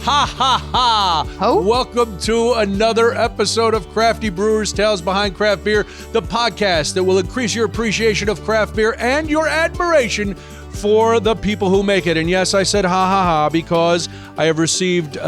Ha ha ha! Oh? Welcome to another episode of Crafty Brewers Tales Behind Craft Beer, the podcast that will increase your appreciation of craft beer and your admiration for the people who make it. And yes, I said ha ha ha because I have received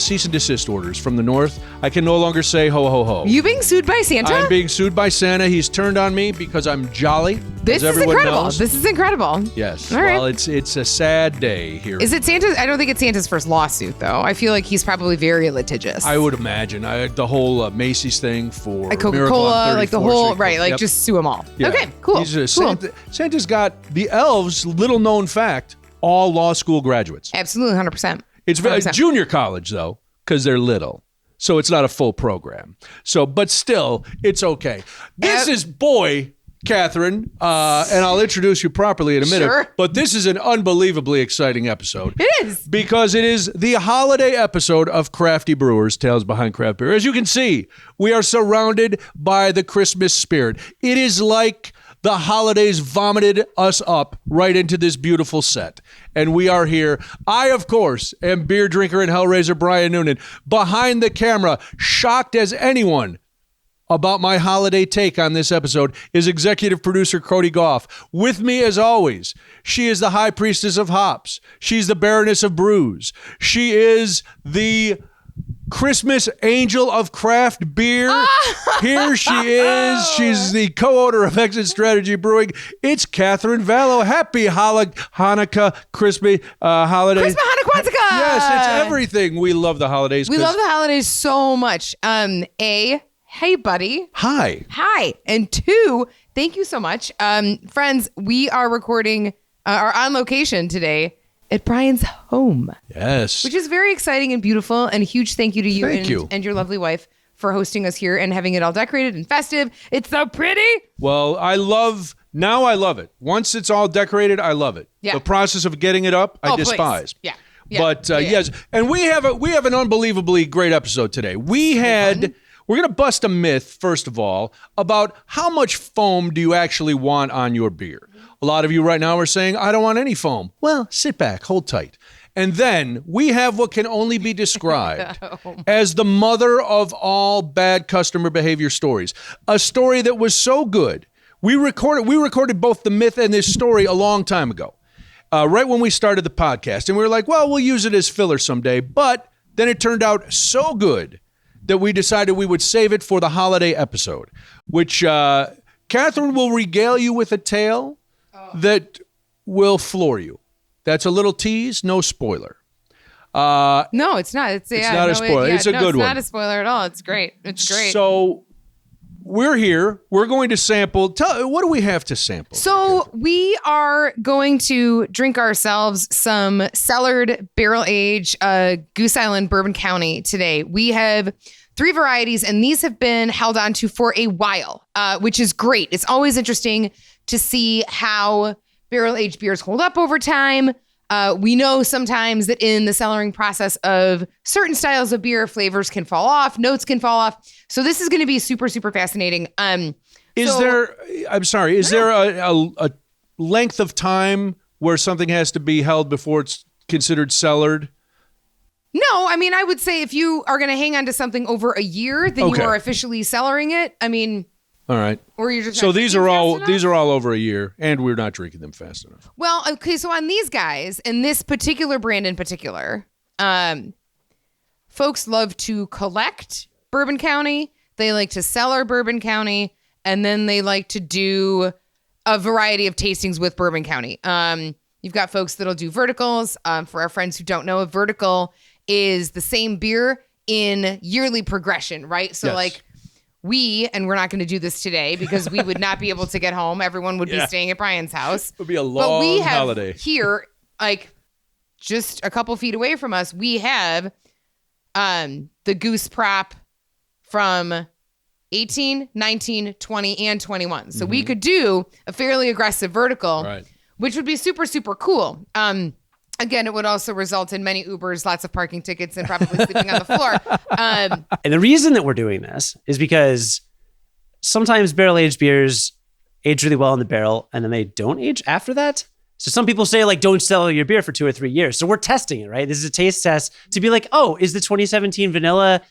cease and desist orders from the north. I can no longer say ho ho ho. You being sued by Santa? I'm being sued by Santa. He's turned on me because I'm jolly. This is incredible. This is incredible. Yes. All right. Well, it's a sad day here. Is it Santa's? I don't think it's Santa's first lawsuit, though. I feel like he's probably very litigious. I would imagine. The whole Macy's thing for like Miracle Coca-Cola, on like the 34th whole, Street. right, like Yep. just sue them all. Yeah. Okay, cool. Santa's got the elves, little known fact, all law school graduates. Absolutely, 100%. It's 100%. junior college, though, because they're little. So it's not a full program. But still, it's okay. This is Katherine, and I'll introduce you properly in a minute. Sure. But this is an unbelievably exciting episode. It is. Because it is the holiday episode of Crafty Brewers, Tales Behind Craft Beer. As you can see, we are surrounded by the Christmas spirit. It is like the holidays vomited us up right into this beautiful set. And we are here. I, of course, am beer drinker and Hellraiser Brian Noonan. Behind the camera, shocked as anyone about my holiday take on this episode, is executive producer Cody Goff. With me, as always, she is the high priestess of hops. She's the baroness of brews. She is the Christmas angel of craft beer. Here she is. She's the co-owner of Exit Strategy Brewing. It's Katherine Vallow. Happy Hanukkah, Christmas holidays. Christmas, Hanukkah, Kwanzaa. Yes, it's everything. We love the holidays. We love the holidays so much. Hey, buddy. Hi. And two, thank you so much. Friends, we are recording, are on location today at Brian's home. Yes. Which is very exciting and beautiful. And a huge thank you to you and your lovely wife for hosting us here and having it all decorated and festive. It's so pretty. Well, I love it. Once it's all decorated, I love it. Yeah. The process of getting it up, I despise. Please. Yeah. But yes, and we have an unbelievably great episode today. We're going to bust a myth, first of all, about how much foam do you actually want on your beer. A lot of you right now are saying, I don't want any foam. Well, sit back, hold tight. And then we have what can only be described as the mother of all bad customer behavior stories. A story that was so good. We recorded both the myth and this story a long time ago, right when we started the podcast. And we were like, well, we'll use it as filler someday. But then it turned out so good that we decided we would save it for the holiday episode, which Katherine will regale you with a tale that will floor you. That's a little tease, no spoiler. No, it's not. It's not a spoiler. It's a good one. It's not a spoiler at all. It's great. It's great. So we're here. We're going to sample. What do we have to sample? So we are going to drink ourselves some cellared barrel-aged Goose Island, Bourbon County today. We have 3 varieties, and these have been held on to for a while, which is great. It's always interesting to see how barrel-aged beers hold up over time. We know sometimes that in the cellaring process of certain styles of beer, flavors can fall off, notes can fall off. So this is going to be super, super fascinating. Is there a length of time where something has to be held before it's considered cellared? No, I mean, I would say if you are going to hang on to something over a year, then you are officially cellaring it. I mean, all right. Or you're just so these are all over a year, and we're not drinking them fast enough. Well, okay. So on these guys, and this particular brand in particular, folks love to collect Bourbon County. They like to cellar Bourbon County, and then they like to do a variety of tastings with Bourbon County. You've got folks that'll do verticals. For our friends who don't know, a vertical is the same beer in yearly progression, right? So and we're not going to do this today because we would not be able to get home. Everyone would be staying at Brian's house. It would be a long holiday. Here, like just a couple feet away from us, we have the Goose prop from 18, 19, 20, and 21. So we could do a fairly aggressive vertical, which would be super, super cool. Again, it would also result in many Ubers, lots of parking tickets, and probably sleeping on the floor. And the reason that we're doing this is because sometimes barrel-aged beers age really well in the barrel, and then they don't age after that. So some people say like, don't sell your beer for 2 or 3 years. So we're testing it, right? This is a taste test to be like, oh, is the 2017 vanilla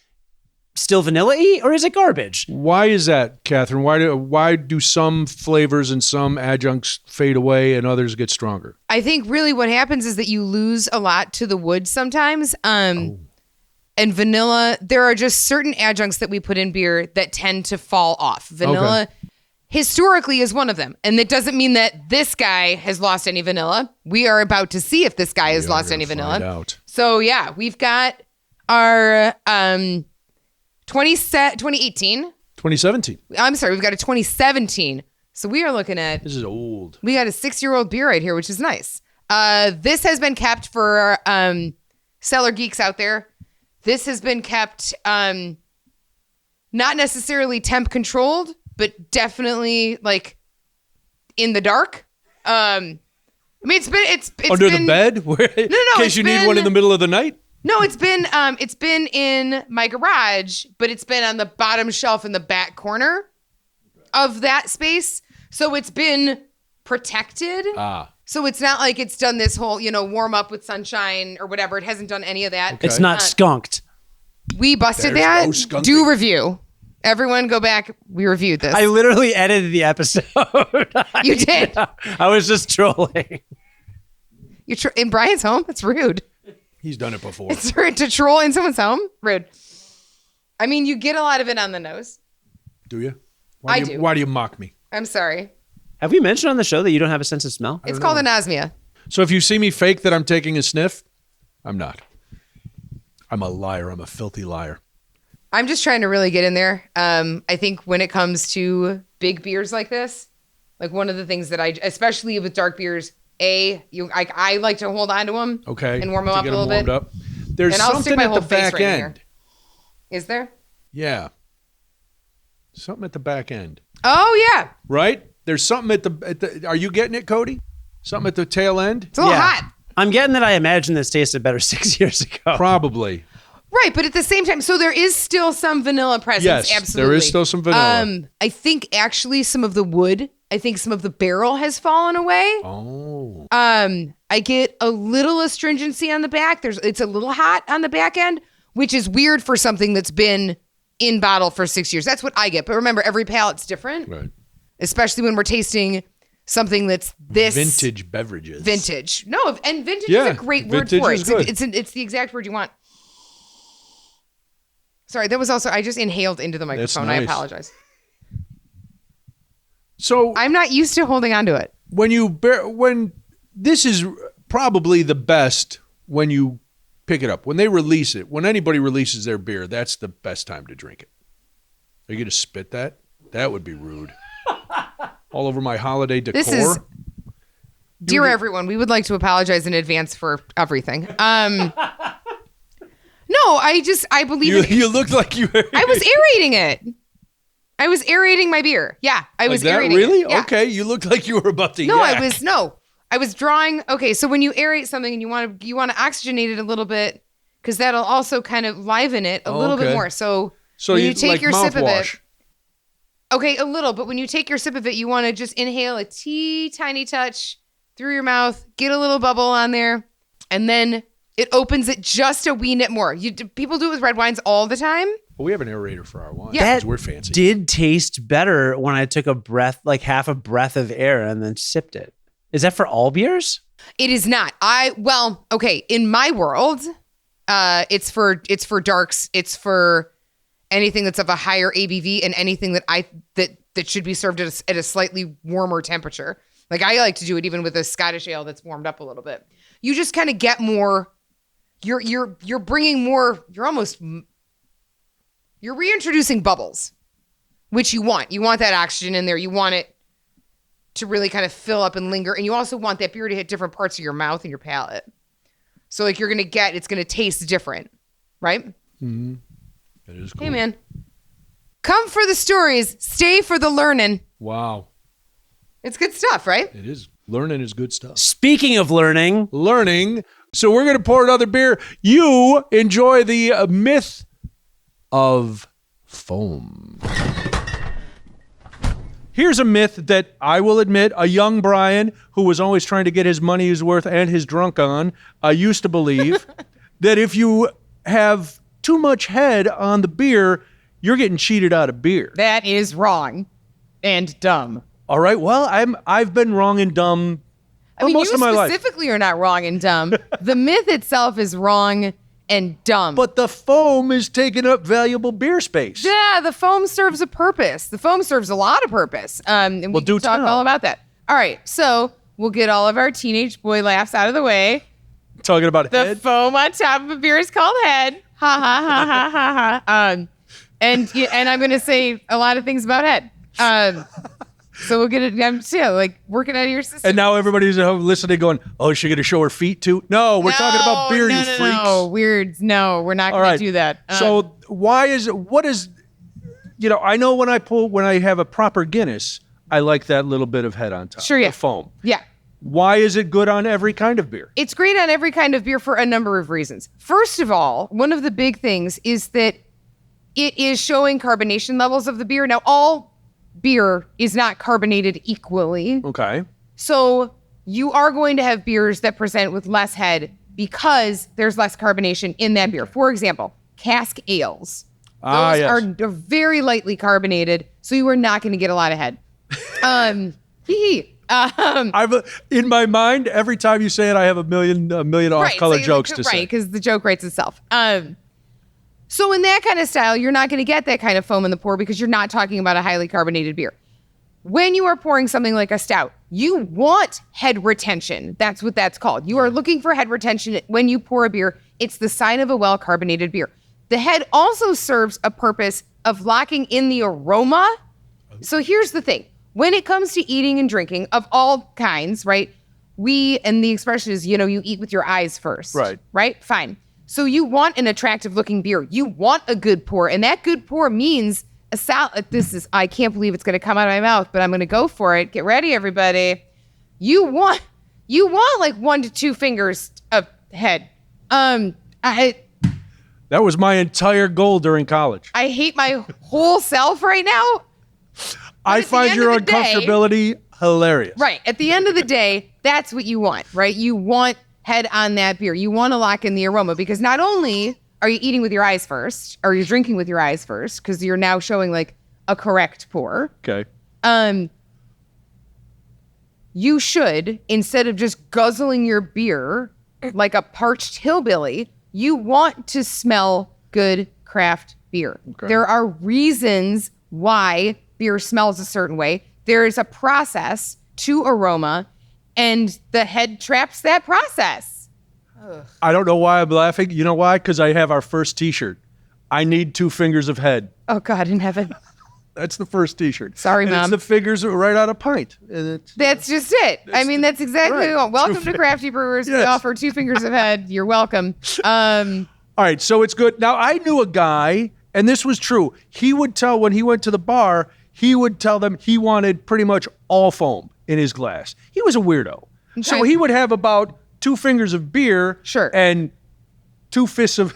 still vanilla-y or is it garbage? Why is that, Catherine? Why do some flavors and some adjuncts fade away and others get stronger? I think really what happens is that you lose a lot to the wood sometimes. And vanilla, there are just certain adjuncts that we put in beer that tend to fall off. Vanilla historically is one of them. And that doesn't mean that this guy has lost any vanilla. We are about to see if this guy has lost any vanilla. Out. So yeah, we've got our 2018. 2017. I'm sorry, we've got a 2017. So we are looking at, This is old. we got a 6-year-old beer right here, which is nice. This has been kept for cellar geeks out there. This has been kept not necessarily temp controlled, but definitely like in the dark. I mean, it's Under been, the bed? Where, in case you need one in the middle of the night? No, it's been in my garage, but it's been on the bottom shelf in the back corner of that space. So it's been protected. So it's not like it's done this whole, warm up with sunshine or whatever. It hasn't done any of that. Okay. It's not skunked. We busted There's that. no skunking. Do review. Everyone go back. We reviewed this. I literally edited the episode. You did. I was just trolling. You're in Brian's home? That's rude. He's done it before. It's rude to troll in someone's home? Rude. I mean, you get a lot of it on the nose. Do you? I do. Why do you mock me? I'm sorry. Have we mentioned on the show that you don't have a sense of smell? It's called anosmia. So if you see me fake that I'm taking a sniff, I'm not. I'm a liar. I'm a filthy liar. I'm just trying to really get in there. I think when it comes to big beers like this, like one of the things that especially with dark beers, I like to hold on to them. Okay. And warm them to up get a little warmed bit. Up. There's And I'll stick something my at whole the face back right in end. here. Is there? Yeah. Something at the back end. Oh yeah. Right? There's something at the are you getting it, Cody? Something at the tail end? It's a little hot. I'm getting that I imagine this tasted better 6 years ago. Probably. Right, but at the same time, so there is still some vanilla presence. Yes, absolutely. there is still some vanilla. I think actually some of the wood, I think some of the barrel has fallen away. Oh. I get a little astringency on the back. It's a little hot on the back end, which is weird for something that's been in bottle for 6 years. That's what I get. But remember, every palate's different. Right. Especially when we're tasting something that's this vintage beverages. Vintage. No, and vintage is a great word vintage for is it. good. It's the exact word you want. Sorry, that was also, I just inhaled into the microphone. That's nice. I apologize. So I'm not used to holding on to it. when this is probably the best when you pick it up. When they release it, when anybody releases their beer, that's the best time to drink it. Are you going to spit that? That would be rude. All over my holiday decor. This is, dear everyone, we would like to apologize in advance for everything. No, I believe you looked like you were. I was aerating it. I was aerating my beer. Yeah, I was like that, aerating really? it. Yeah. Okay, you looked like you were about to No, yak. I was drawing. Okay, so when you aerate something and you want to oxygenate it a little bit, because that'll also kind of liven it a little bit more. So when you take like your sip of mouthwash. it, okay, a little, but when you take your sip of it, you want to just inhale a tiny touch through your mouth, get a little bubble on there, and then it opens it just a wee nit more. People do it with red wines all the time. Well, we have an aerator for our wine. Yeah. Because we're fancy. Did taste better when I took a breath, like half a breath of air and then sipped it. Is that for all beers? It is not. Okay. In my world, it's for darks. It's for anything that's of a higher ABV and anything that should be served at a slightly warmer temperature. Like I like to do it even with a Scottish ale that's warmed up a little bit. You just kind of get more. You're bringing more. You're reintroducing bubbles, which you want. You want that oxygen in there. You want it to really kind of fill up and linger. And you also want that beer to hit different parts of your mouth and your palate. So like it's going to taste different, right? Mm-hmm. That is cool. Hey, man. Come for the stories. Stay for the learning. Wow. It's good stuff, right? It is. Learning is good stuff. Speaking of learning. So we're going to pour another beer. You enjoy the myth of foam. here's a myth that I will admit a young Brian, who was always trying to get his money's worth and his drunk on, used to believe that if you have too much head on the beer, you're getting cheated out of beer. That is wrong and dumb. All right. Well, I've been wrong and dumb most of my life. You specifically are not wrong and dumb. The myth itself is wrong and dumb. But the foam is taking up valuable beer space. Yeah, the foam serves a purpose. The foam serves a lot of purpose. And we can talk all about that. All right, so we'll get all of our teenage boy laughs out of the way. Talking about the head? Foam on top of a beer is called head. Ha ha ha ha ha ha. And I'm going to say a lot of things about head. So we'll get it. I'm still like working out of your system. And now everybody's at home listening, going, "Oh, is she going to show her feet too?" No, we're talking about beer, you freaks. No, weirds. No, we're not going to do that. So I know when I have a proper Guinness, I like that little bit of head on top. Sure, yeah. The foam. Yeah. Why is it good on every kind of beer? It's great on every kind of beer for a number of reasons. First of all, one of the big things is that it is showing carbonation levels of the beer. Now, all beer is not carbonated equally. Okay. So you are going to have beers that present with less head because there's less carbonation in that beer. For example, cask ales. Those are very lightly carbonated, so you are not going to get a lot of head. In my mind, every time you say it, I have a million off-color jokes to say. Right, because the joke writes itself. So in that kind of style, you're not going to get that kind of foam in the pour because you're not talking about a highly carbonated beer. When you are pouring something like a stout, you want head retention. That's what that's called. You are looking for head retention when you pour a beer. It's the sign of a well-carbonated beer. The head also serves a purpose of locking in the aroma. So here's the thing. When it comes to eating and drinking of all kinds, right? And the expression is, you eat with your eyes first. Right. Right? Fine. So you want an attractive looking beer. You want a good pour. And that good pour means a salad. I can't believe it's going to come out of my mouth, but I'm going to go for it. Get ready, everybody. You want like 1 to 2 fingers of head. That was my entire goal during college. I hate my whole self right now. I find your uncomfortability hilarious. Right. At the end of the day, that's what you want, right? You want head on that beer. You want to lock in the aroma because not only are you eating with your eyes first, or you're drinking with your eyes first, because you're now showing like a correct pour. Okay. You should, instead of just guzzling your beer like a parched hillbilly, you want to smell good craft beer. Okay. There are reasons why beer smells a certain way. There is a process to aroma, and the head traps that process. Ugh. I don't know why I'm laughing. You know why? Because I have our first T-shirt. I need 2 fingers of head. Oh, God in heaven. That's the first T-shirt. Sorry, Mom. It's the fingers right out of pint. That's just it. That's exactly what we want. Welcome to Crafty Brewers. Yes. We offer 2 fingers of head. You're welcome. All right, so it's good. Now, I knew a guy, and this was true. He would tell when he went to the bar, he would tell them he wanted pretty much all foam in his glass. He was a weirdo. Okay. So he would have about 2 fingers of beer and 2 fists of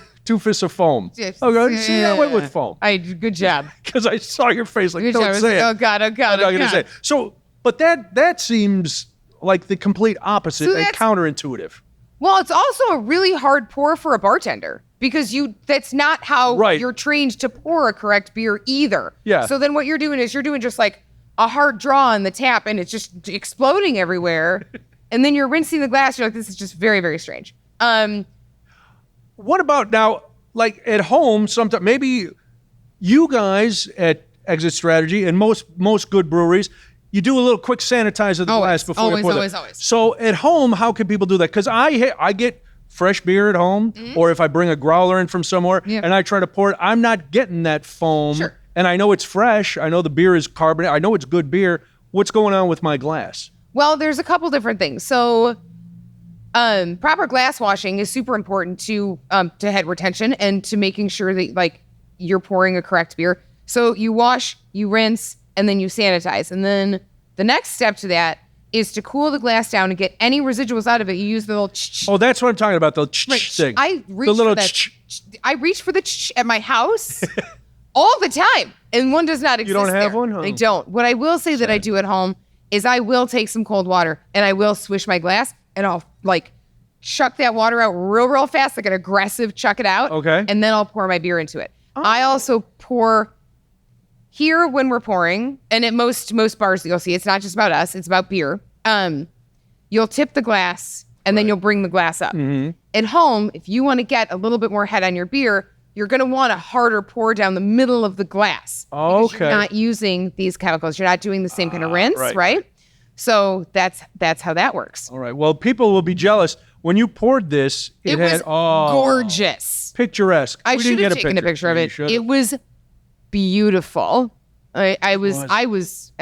foam. Yes. Okay, see, I went with foam. Good job. Because I saw your face like, don't say it. Oh, God, oh, God, I'm not going to say it. So, but that seems like the complete opposite and counterintuitive. Well, it's also a really hard pour for a bartender because that's not how you're trained to pour a correct beer either. Yeah. So then what you're doing is you're doing just like a hard draw on the tap and it's just exploding everywhere. And then you're rinsing the glass. You're like, this is just very, very strange. What about now, like at home, sometimes maybe you guys at Exit Strategy and most good breweries, you do a little quick sanitize of the glass before you pour it. Always. So at home, how can people do that? Because I get fresh beer at home, or if I bring a growler in from somewhere and I try to pour it, I'm not getting that foam. Sure. And I know it's fresh. I know the beer is carbonated. I know it's good beer. What's going on with my glass? Well, there's a couple different things. So proper glass washing is super important to head retention and to making sure that like you're pouring a correct beer. So you wash, you rinse, and then you sanitize. And then the next step to that is to cool the glass down and get any residuals out of it. You use the little Oh, that's what I'm talking about, the thing. I reach for the at my house all the time, and one does not exist. You don't have there. one? Huh? I don't. What I will say that I do at home is I will take some cold water and I will swish my glass and I'll like chuck that water out real fast, like an aggressive chuck it out. Okay. And then I'll pour my beer into it. I also pour here when we're pouring, and at most bars you'll see it's not just about us, it's about beer. You'll tip the glass and then you'll bring the glass up. At home, if you want to get a little bit more head on your beer, you're going to want a harder pour down the middle of the glass. Because you're not using these chemicals. You're not doing the same kind of rinse, right? So that's how that works. All right. Well, people will be jealous. When you poured this, it was had gorgeous. Picturesque. I We should didn't have get taken a picture of it. It was beautiful. I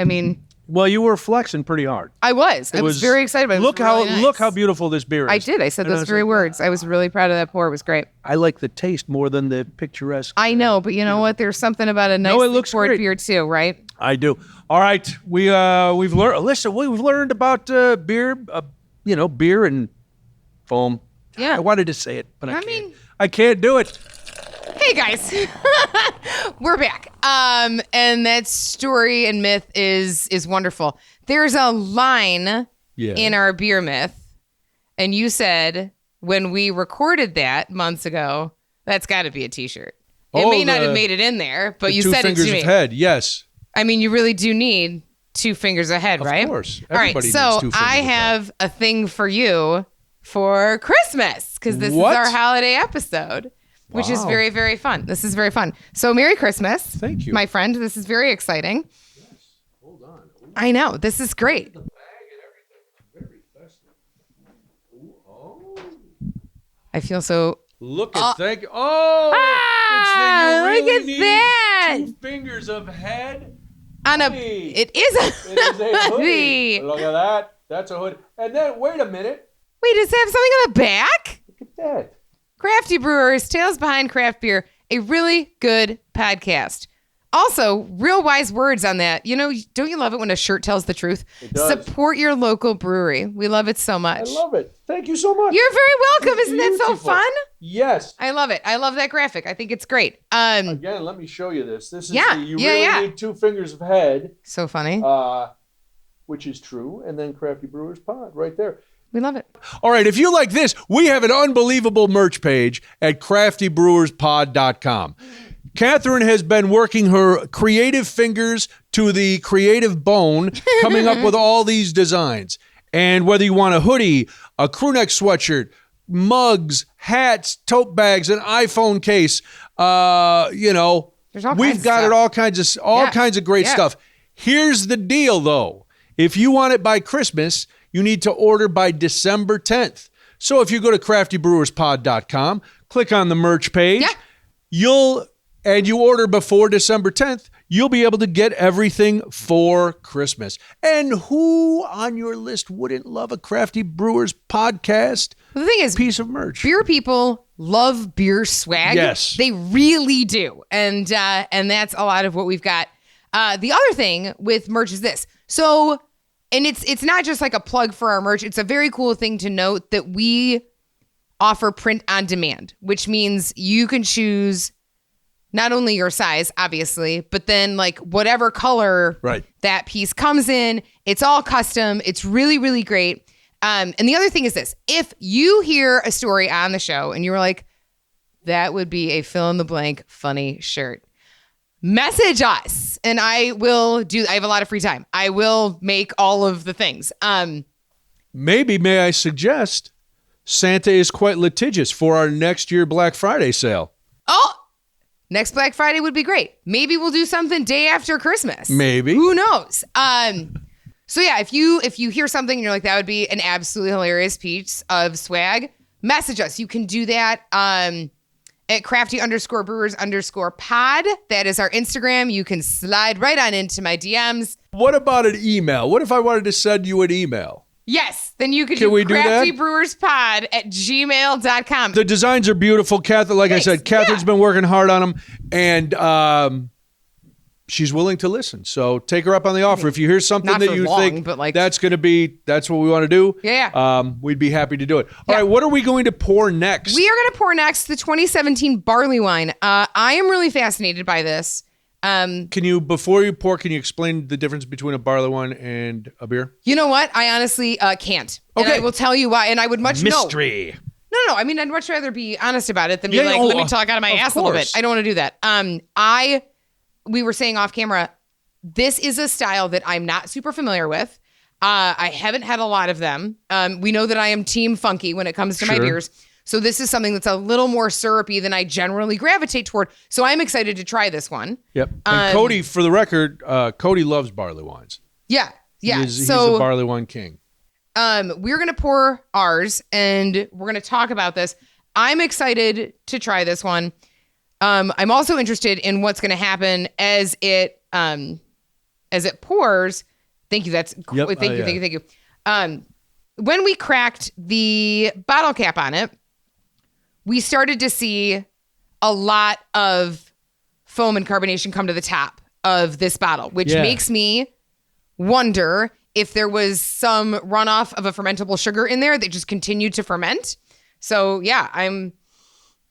mean, well, you were flexing pretty hard. I was very excited about it. Look how beautiful this beer is. I did. I said those very words. I was really proud of that pour. It was great. I like the taste more than the picturesque. I know, but you know what? There's something about a nice poured beer too, right? I do. All right, we've learned. Listen, we've learned about beer. Beer and foam. Yeah. I wanted to say it, but I can't do it. Hey guys, we're back. And that story and myth is wonderful. There's a line in our beer myth, and you said when we recorded that months ago, that's got to be a T-shirt. It may not have made it in there, but you said it to me. 2 fingers of head, yes. I mean, you really do need 2 fingers ahead, right? Of course. All right, so I have a thing for you for Christmas, because this is our holiday episode. Which is very, very fun. This is very fun. So Merry Christmas. Thank you. My friend. This is very exciting. Yes. Hold on. I know. This is great. The bag and everything. Very festive. Oh. I feel so... Look at thank you. Oh! Look at that! 2 fingers of head. On a... It is a hoodie. Look at that. That's a hoodie. And then, wait a minute. Wait, does it have something on the back? Look at that. Crafty Brewers, Tales Behind Craft Beer, a really good podcast. Also, real wise words on that. You know, don't you love it when a shirt tells the truth? It does. Support your local brewery. We love it so much. I love it. Thank you so much. You're very welcome. Isn't that so fun? Yes. I love it. I love that graphic. I think it's great. Again, let me show you this. This is you need 2 fingers of head. So funny. Which is true. And then Crafty Brewers Pod right there. We love it. All right, if you like this, we have an unbelievable merch page at craftybrewerspod.com. Katherine has been working her creative fingers to the creative bone, coming up with all these designs. And whether you want a hoodie, a crew neck sweatshirt, mugs, hats, tote bags, an iPhone case, we've got it all kinds of great stuff. Here's the deal, though. If you want it by Christmas, you need to order by December 10th. So if you go to craftybrewerspod.com, click on the merch page, you order before December 10th, you'll be able to get everything for Christmas. And who on your list wouldn't love a Crafty Brewers podcast? Well, the thing is, piece of merch. Beer people love beer swag. Yes. They really do. And that's a lot of what we've got. The other thing with merch is this. So... And it's not just like a plug for our merch. It's a very cool thing to note that we offer print on demand, which means you can choose not only your size, obviously, but then like whatever color that piece comes in. It's all custom. It's really, really great. And the other thing is this. If you hear a story on the show and you were like, that would be a fill in the blank funny shirt, message us and I have a lot of free time. I will make all of the things. Maybe, may I suggest, Santa is quite litigious for our next year Black Friday sale. Oh, next Black Friday would be great. Maybe we'll do something day after Christmas. Maybe. Who knows? So yeah, if you hear something and you're like, that would be an absolutely hilarious piece of swag, message us. You can do that. At crafty_brewers_pod. That is our Instagram. You can slide right on into my DMs. What about an email? What if I wanted to send you an email? Yes. Then you can do craftybrewerspod@gmail.com. The designs are beautiful. Katherine, like I said, Katherine's been working hard on them. And she's willing to listen. So take her up on the offer. If you hear something that you think that's what we want to do, we'd be happy to do it. All right, what are we going to pour next? We are going to pour next the 2017 barley wine. I am really fascinated by this Can you, before you pour, can you explain the difference between a barley wine and a beer? You know what? I honestly can't. And I will tell you why. And I would much Mystery. No. I mean, I'd much rather be honest about it than be let me talk out of my ass a little bit. I don't want to do that. We were saying off camera, this is a style that I'm not super familiar with. I haven't had a lot of them. We know that I am team funky when it comes to my beers. So this is something that's a little more syrupy than I generally gravitate toward. So I'm excited to try this one. Yep. And Cody, for the record, Cody loves barley wines. Yeah. He's a barley wine king. We're going to pour ours and we're going to talk about this. I'm excited to try this one. I'm also interested in what's going to happen as it pours. Thank you. Thank you. When we cracked the bottle cap on it, we started to see a lot of foam and carbonation come to the top of this bottle, which makes me wonder if there was some runoff of a fermentable sugar in there that just continued to ferment. So yeah, I'm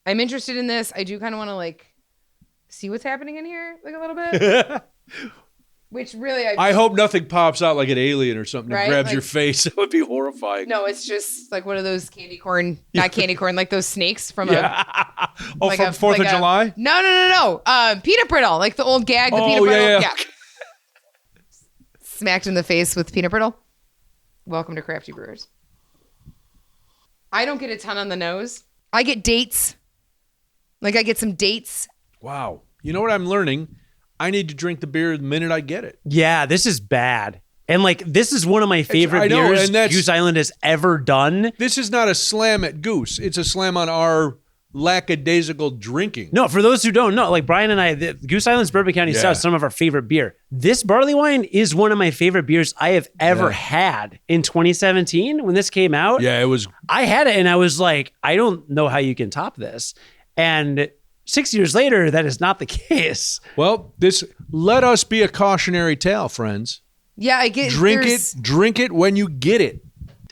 interested in this. I do kind of want to see what's happening in here a little bit. Which really, I hope nothing pops out like an alien or something and grabs like, your face. That would be horrifying. No, it's just like one of those candy corn, not candy corn, like those snakes from from 4th of July? No. Peanut brittle, like the old gag, the peanut brittle. Yeah. Smacked in the face with peanut brittle. Welcome to Crafty Brewers. I don't get a ton on the nose. I get dates. I get some dates. Wow. You know what I'm learning? I need to drink the beer the minute I get it. Yeah, this is bad. And this is one of my favorite beers Goose Island has ever done. This is not a slam at Goose. It's a slam on our lackadaisical drinking. No, for those who don't know, Brian and I, the Goose Island's Bourbon County Stout is some of our favorite beer. This barley wine is one of my favorite beers I have ever had. In 2017, when this came out, I had it and I was like, I don't know how you can top this. And 6 years later, that is not the case. Well, let us be a cautionary tale, friends. Yeah, I get Drink it when you get it.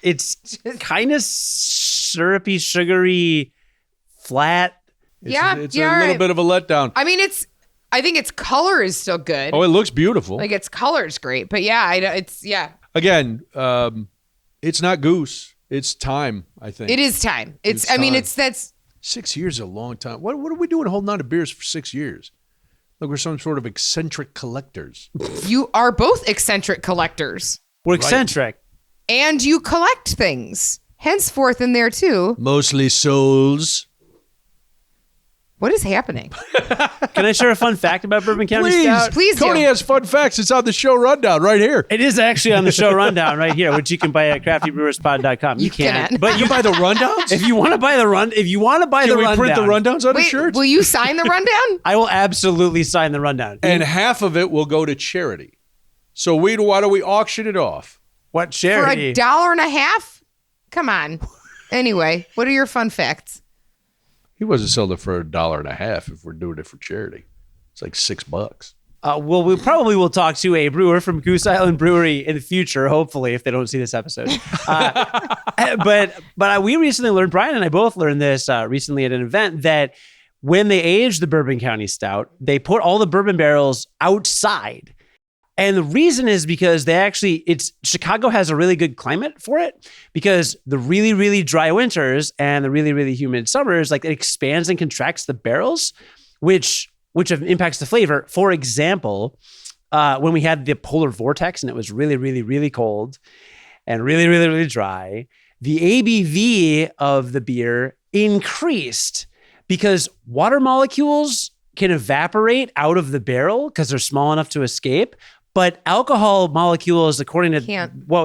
It's kind of syrupy, sugary, flat. It's a little bit of a letdown. I mean, I think its color is still good. Oh, it looks beautiful. Its color is great, but Again, it's not Goose. It's time, I think. It is time. That's 6 years is a long time. What are we doing holding on to beers for 6 years? Like we're some sort of eccentric collectors. You are both eccentric collectors. We're eccentric. And you collect things. Henceforth in there too. Mostly souls. What is happening? Can I share a fun fact about Bourbon County Stout? Please do. Cody has fun facts. It's on the show rundown right here. It is actually on the show rundown right here, which you can buy at craftybrewerspod.com. You can't. But you buy the rundowns? If you want to buy the rundown. Can we print the rundowns on a shirt? Will you sign the rundown? I will absolutely sign the rundown. And half of it will go to charity. So why don't we auction it off? What charity? For $1.50? Come on. Anyway, what are your fun facts? He wasn't selling it for $1.50 if we're doing it for charity. It's like $6. Well, we probably will talk to a brewer from Goose Island Brewery in the future, hopefully, if they don't see this episode. But we recently learned, Brian and I both learned this recently at an event, that when they age the Bourbon County Stout, they put all the bourbon barrels outside. And the reason is because Chicago has a really good climate for it, because the really, really dry winters and the really, really humid summers, it expands and contracts the barrels, which impacts the flavor. For example, when we had the polar vortex and it was really, really, really cold and really, really, really dry, the ABV of the beer increased because water molecules can evaporate out of the barrel because they're small enough to escape. But alcohol molecules, according to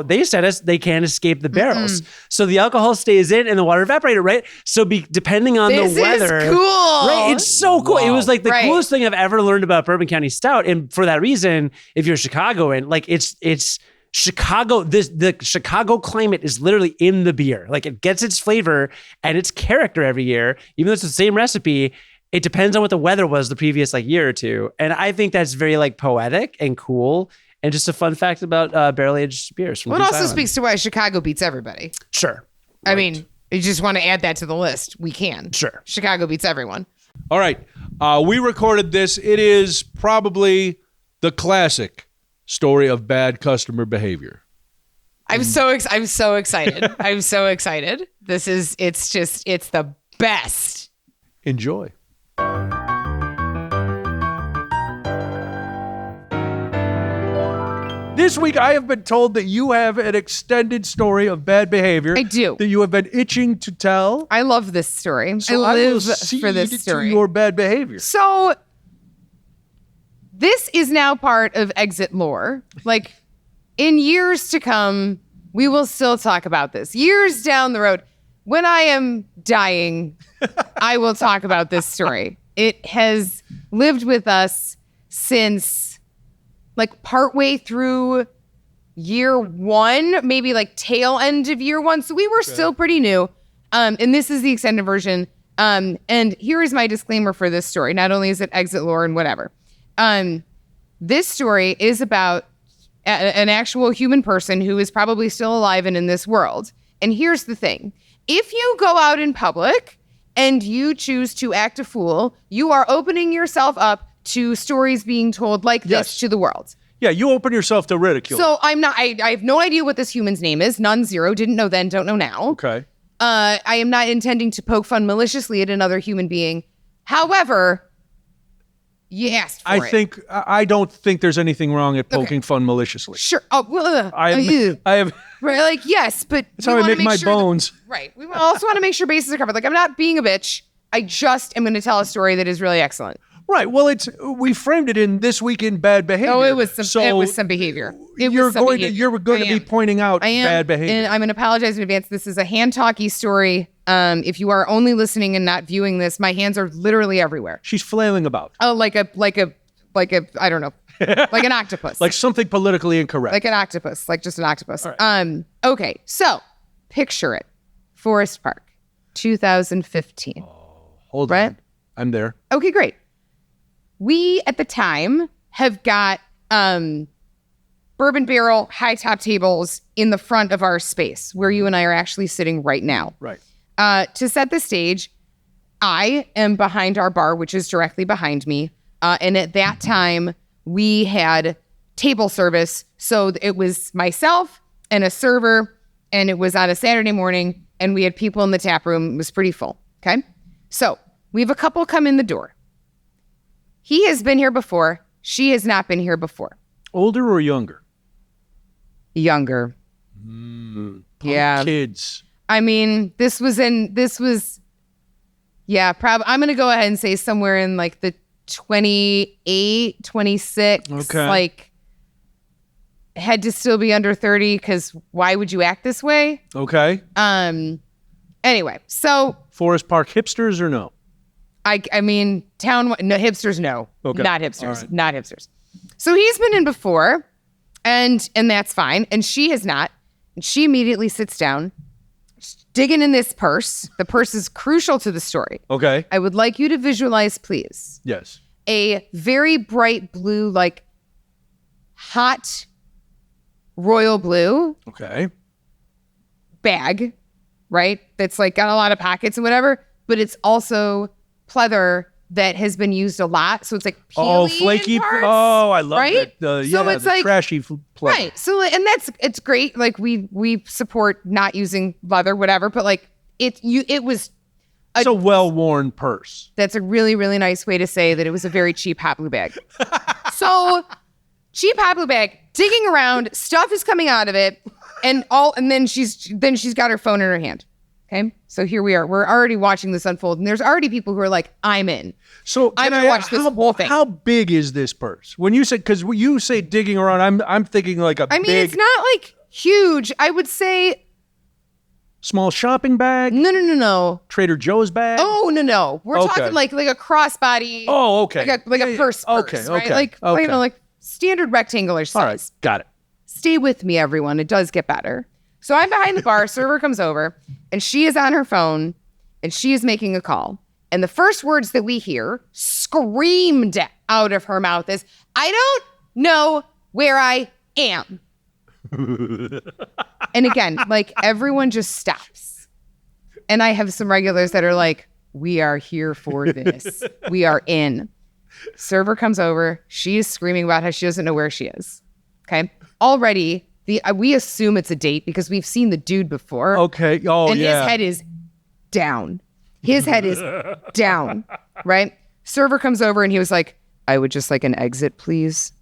they said they can't escape the barrels. So the alcohol stays in and the water evaporated, right? So depending on the weather. This is cool. Right? It's so cool. Wow. It was the coolest thing I've ever learned about Bourbon County Stout. And for that reason, if you're Chicagoan, it's Chicago, the Chicago climate is literally in the beer. It gets its flavor and its character every year, even though it's the same recipe. It depends on what the weather was the previous year or two. And I think that's very poetic and cool. And just a fun fact about barrel-aged beers from Goose Island. Island. Speaks to why Chicago beats everybody. Sure. I mean, you just want to add that to the list. We can. Sure. Chicago beats everyone. All right. We recorded this. It is probably the classic story of bad customer behavior. I'm so excited. I'm so excited. It's the best. Enjoy. This week, I have been told that you have an extended story of bad behavior. I do. That you have been itching to tell. I love this story. So I live will for this cede story. to your bad behavior. So this is now part of exit lore. Like in years to come, we will still talk about this. Years down the road, when I am dying, I will talk about this story. It has lived with us since like partway through year one, maybe like tail end of year one. So we were still pretty new. And this is the extended version. And here is my disclaimer for this story. Not only is it exit lore and whatever. This story is about an actual human person who is probably still alive and in this world. And here's the thing. If you go out in public and you choose to act a fool, you are opening yourself up to stories being told like this to the world. Yeah, you open yourself to ridicule. So I have no idea what this human's name is. None, zero. Didn't know then, don't know now. Okay. I am not intending to poke fun maliciously at another human being. However, you asked for it. I don't think there's anything wrong at poking fun maliciously. Sure. Oh, well, I have. right, like, yes, but That's how I make my bones. Right. We also want to make sure bases are covered. Like, I'm not being a bitch. I just am going to tell a story that is really excellent. Right. Well, we framed it in This Week in Bad Behavior. Oh, it was some behavior. You're going to be pointing out bad behavior. And I'm going to apologize in advance. This is a hand talkie story. If you are only listening and not viewing this, my hands are literally everywhere. She's flailing about. Oh, like a I don't know. Like an octopus. Like something politically incorrect. Like an octopus. Like just an octopus. Right. Okay. So picture it. Forest Park, 2015. Hold right? on. I'm there. Okay, great. We, at the time, have got bourbon barrel high top tables in the front of our space where you and I are actually sitting right now. Right. To set the stage, I am behind our bar, which is directly behind me. And at that time, we had table service. So it was myself and a server, and it was on a Saturday morning, and we had people in the tap room. It was pretty full. Okay. So we have a couple come in the door. He has been here before. She has not been here before. Older or younger? Younger. Yeah. Kids. I mean, this was, yeah, probably, I'm going to go ahead and say somewhere in like the 28, 26. Okay. Like, had to still be under 30 because why would you act this way? Okay. Anyway, so. Forest Park hipsters or no? I mean, no, hipsters, no. Okay. Not hipsters. Right. Not hipsters. So he's been in before, and that's fine. And she has not. And she immediately sits down, digging in this purse. The purse is crucial to the story. Okay. I would like you to visualize, please, Yes. a very bright blue, like hot royal blue Okay. bag, right? That's like got a lot of pockets and whatever, but it's also pleather that has been used a lot. So it's like peely flaky. in parts, Oh, I love right? it. So it's the like trashy pleather. right. So and it's great. Like we support not using leather, whatever. But like it was. It's a well-worn purse. That's a really, really nice way to say that it was a very cheap hot blue bag. So cheap hot blue bag, digging around, stuff is coming out of it, and then she's got her phone in her hand. Okay, so here we are. We're already watching this unfold, and there's already people who are like, "I'm in." So I'm gonna watch this whole thing. How big is this purse? When you say, because you say digging around, I'm thinking like I mean, it's not like huge. I would say small shopping bag. no. Trader Joe's bag. Oh no. We're talking like a crossbody. Oh, okay. Like a purse. Okay, right? okay, Like okay. like standard rectangular size. All right, got it. Stay with me, everyone. It does get better. So I'm behind the bar. Server comes over, and she is on her phone, and she is making a call. And the first words that we hear screamed out of her mouth is, "I don't know where I am." And again, like everyone just stops. And I have some regulars that are like, we are here for this. We are in. Server comes over. She is screaming about how she doesn't know where she is. Okay. Already, we assume it's a date because we've seen the dude before. Okay. Oh, and yeah. his head is down. His head is down, right? Server comes over and he was like, I would just like an exit, please.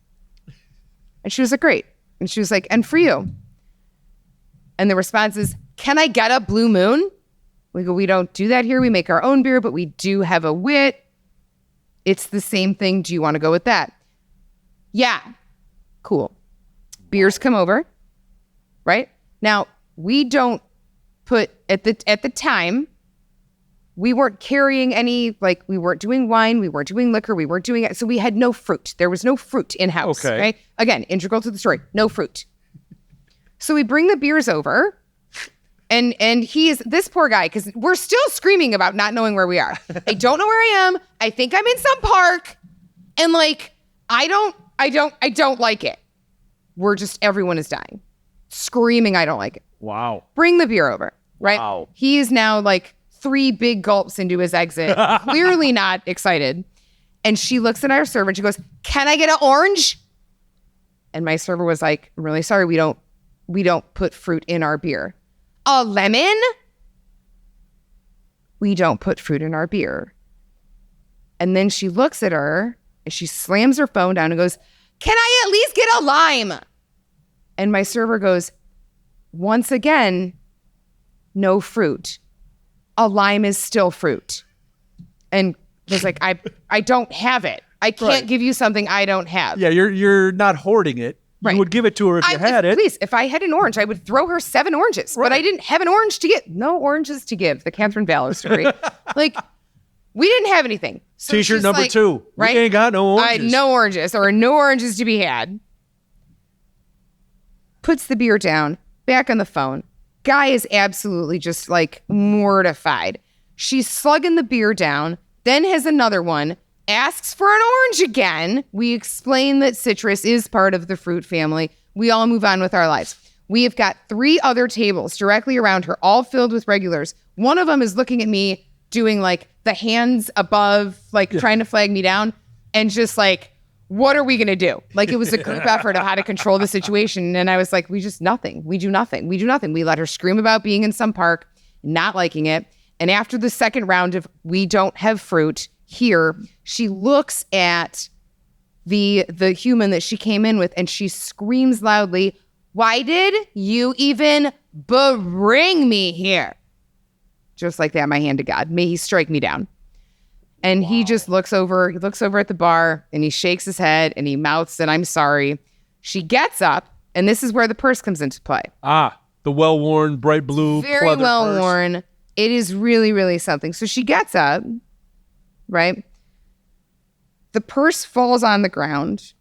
And she was like, great. And she was like, and for you. And the response is, can I get a Blue Moon? We go, we don't do that here. We make our own beer, but we do have a wit. It's the same thing. Do you want to go with that? Yeah. Cool. Beers come over, right? Now, we don't put, at the time, we weren't carrying any, like, we weren't doing wine, we weren't doing liquor, we weren't doing it. So we had no fruit. There was no fruit in-house, Okay. right? Again, integral to the story, no fruit. So we bring the beers over, and he is, this poor guy, because we're still screaming about not knowing where we are. I don't know where I am. I think I'm in some park. And like, I don't like it. We're just, everyone is dying. Screaming, I don't like it. Wow. Bring the beer over, right? Wow. He is now like 3 big gulps into his exit, clearly not excited. And she looks at our server and she goes, can I get an orange? And my server was like, I'm really sorry, we don't put fruit in our beer. A lemon? We don't put fruit in our beer. And then she looks at her and she slams her phone down and goes, can I at least get a lime? And my server goes, once again, no fruit. A lime is still fruit. And was like, I don't have it. I can't give you something I don't have. Yeah, you're not hoarding it. Right. You would give it to her if you had it. Please, if I had an orange, I would throw her 7 oranges. Right. But I didn't have an orange to get. No oranges to give. The Katherine Valor story. Like, we didn't have anything. So T-shirt number like, 2. Right? We ain't got no oranges. No oranges, or no oranges to be had. Puts the beer down, back on the phone. Guy is absolutely just like mortified. She's slugging the beer down, then has another one, asks for an orange again. We explain that citrus is part of the fruit family. We all move on with our lives. We have got 3 other tables directly around her, all filled with regulars. One of them is looking at me doing like the hands above, like trying to flag me down, and just like, what are we going to do? Like, it was a group effort of how to control the situation. And I was like, we do nothing. We do nothing. We let her scream about being in some park, not liking it. And after the second round of we don't have fruit here, she looks at the human that she came in with and she screams loudly, why did you even bring me here? Just like that, my hand to God. May he strike me down. And he just looks over at the bar and he shakes his head and he mouths that I'm sorry. She gets up, and this is where the purse comes into play. Ah, the well-worn, bright blue, very pleather well purse. worn. It is really, really something. So she gets up, right? The purse falls on the ground.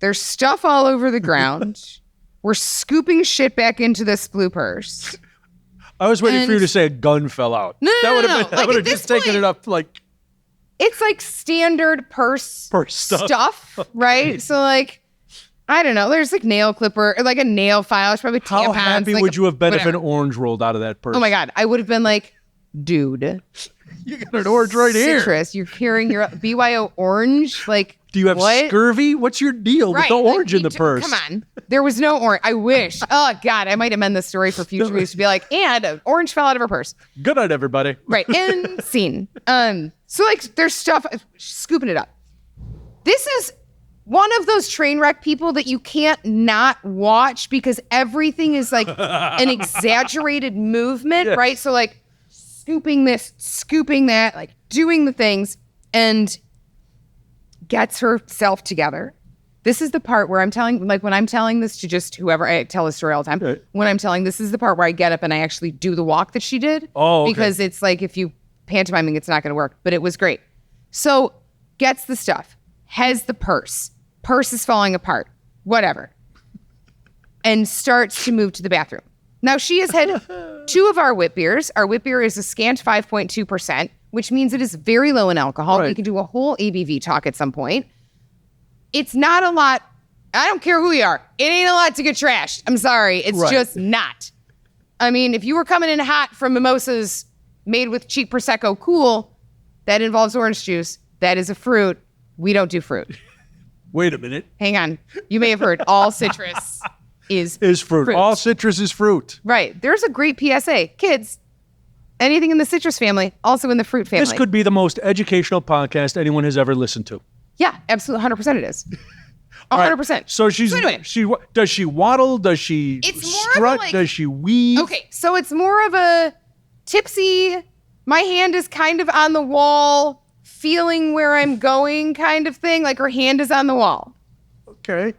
There's stuff all over the ground. We're scooping shit back into this blue purse. I was waiting for you to say a gun fell out. No. I would have Like, at just this taken it up like It's like standard purse stuff, right? So like, I don't know. There's like nail clipper, or like a nail file. It's probably tampons. How happy like would you have been if an whatever. orange rolled out of that purse? Oh my God. I would have been like, dude. You got an orange right here. Citrus. You're carrying your BYO orange? Like, Do you have what? scurvy? What's your deal with the orange in the purse? Come on. There was no orange. I wish. Oh God. I might amend this story for future use to be like, and an orange fell out of her purse. Good night, everybody. Right. And scene. So like there's stuff, scooping it up. This is one of those train wreck people that you can't not watch because everything is like an exaggerated movement, Yes. right? So like scooping this, scooping that, like doing the things, and gets herself together. This is the part where I'm telling, like when I'm telling this to just whoever, I tell a story all the time. Right. When I'm telling, this is the part where I get up and I actually do the walk that she did. Oh, okay. Because it's like, if you pantomiming, it's not going to work, but it was great. So gets the stuff, has the purse is falling apart, whatever, and starts to move to the bathroom. Now she has had 2 of our wit beers. Our wit beer is a scant 5.2%, which means it is very low in alcohol. Right. We can do a whole ABV talk at some point. It's not a lot. I don't care who you are. It ain't a lot to get trashed. I'm sorry. It's Right. just not. I mean, if you were coming in hot from mimosas made with cheap Prosecco, cool. That involves orange juice. That is a fruit. We don't do fruit. Wait a minute. Hang on. You may have heard all citrus is fruit. All citrus is fruit. Right. There's a great PSA. Kids, anything in the citrus family, also in the fruit family. This could be the most educational podcast anyone has ever listened to. Yeah, absolutely. 100% it is. 100%. Right. So anyway, does she waddle? Does she strut? Does she weave? Okay, so it's more of a tipsy, my hand is kind of on the wall, feeling where I'm going kind of thing. Like her hand is on the wall. Okay.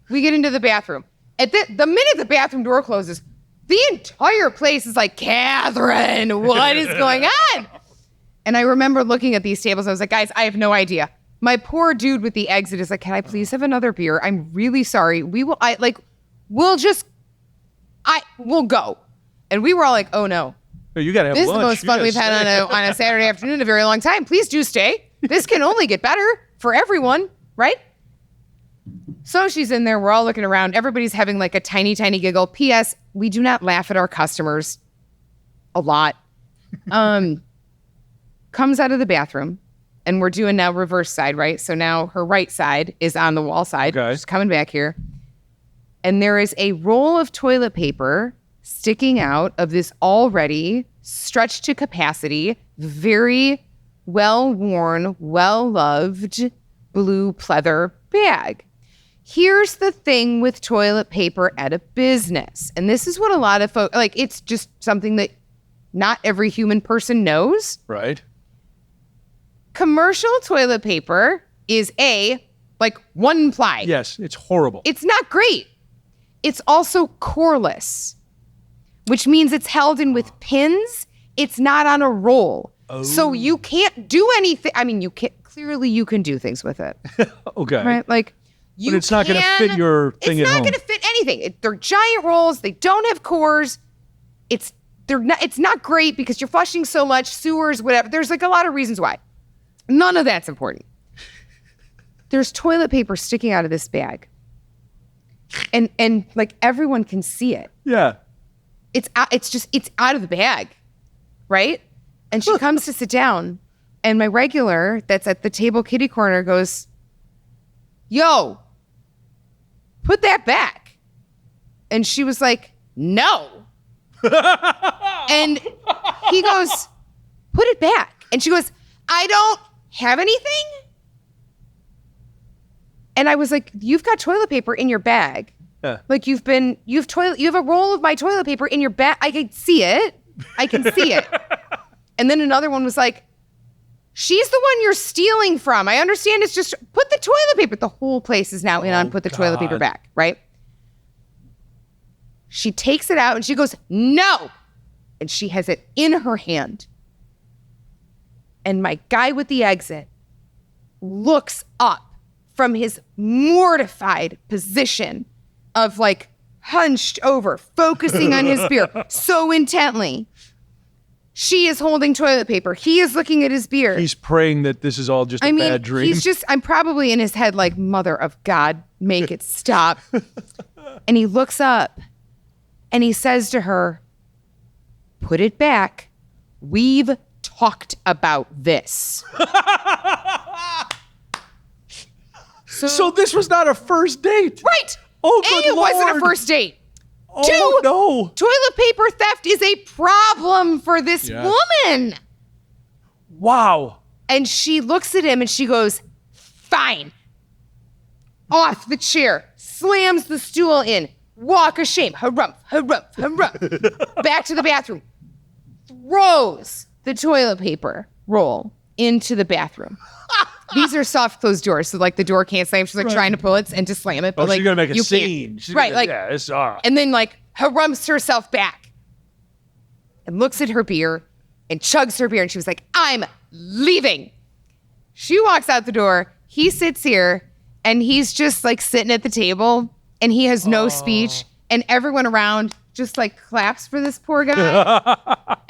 We get into the bathroom. At the minute the bathroom door closes, the entire place is like, Katherine, what is going on? And I remember looking at these tables. I was like, guys, I have no idea. My poor dude with the exit is like, can I please have another beer? I'm really sorry. We'll go. And we were all like, oh no. You gotta have this lunch. This is the most fun we've had on a Saturday afternoon in a very long time. Please do stay. This can only get better for everyone, right? So she's in there. We're all looking around. Everybody's having like a tiny, tiny giggle. P.S. We do not laugh at our customers a lot. Comes out of the bathroom. And we're doing now reverse side, right? So now her right side is on the wall side. Okay. She's coming back here. And there is a roll of toilet paper sticking out of this already stretched to capacity, very well-worn, well-loved blue pleather bag. Here's the thing with toilet paper at a business. And this is what a lot of folks, like, it's just something that not every human person knows. Right. Commercial toilet paper is like one ply. Yes, it's horrible. It's not great. It's also coreless, which means it's held in with pins. It's not on a roll. Oh. So you can't do anything. I mean, you can do things with it. Okay. Right? Like, but it's not going to fit your thing at home. It's not going to fit anything. They're giant rolls. They don't have cores. It's not great because you're flushing so much, sewers, whatever. There's like a lot of reasons why. None of that's important. There's toilet paper sticking out of this bag. And like everyone can see it. Yeah. It's out of the bag. Right? And she comes to sit down and my regular that's at the table kitty corner goes, yo, put that back. And she was like, no. And he goes, put it back. And she goes, I don't have anything? And I was like, you've got toilet paper in your bag. Yeah. Like you have a roll of my toilet paper in your bag. I can see it. And then another one was like, she's the one you're stealing from. I understand it's just put the toilet paper. The whole place is now in on put the toilet paper back, right? She takes it out and she goes, no. And she has it in her hand. And my guy with the exit looks up from his mortified position of like hunched over, focusing on his beer so intently. She is holding toilet paper. He is looking at his beer. He's praying that this is all just a bad dream. I'm probably in his head like, mother of God, make it stop. And he looks up and he says to her, put it back. We've talked about this. So this was not a first date. Right. Oh, good It Lord. wasn't a first date. Oh, 2, no. Toilet paper theft is a problem for this woman. Wow. And she looks at him and she goes, fine. Off the chair, slams the stool in, walk of shame, harumph, harumph, harumph. Back to the bathroom, throws the toilet paper roll into the bathroom. These are soft closed doors, so like the door can't slam. She's like trying to pull it and to slam it, but like she's gonna make a you scene. Can't. Right, like it's all right. And then like harumps herself back and looks at her beer and chugs her beer, and she was like, "I'm leaving." She walks out the door. He sits here, and he's just like sitting at the table, and he has no speech, and everyone around just like claps for this poor guy.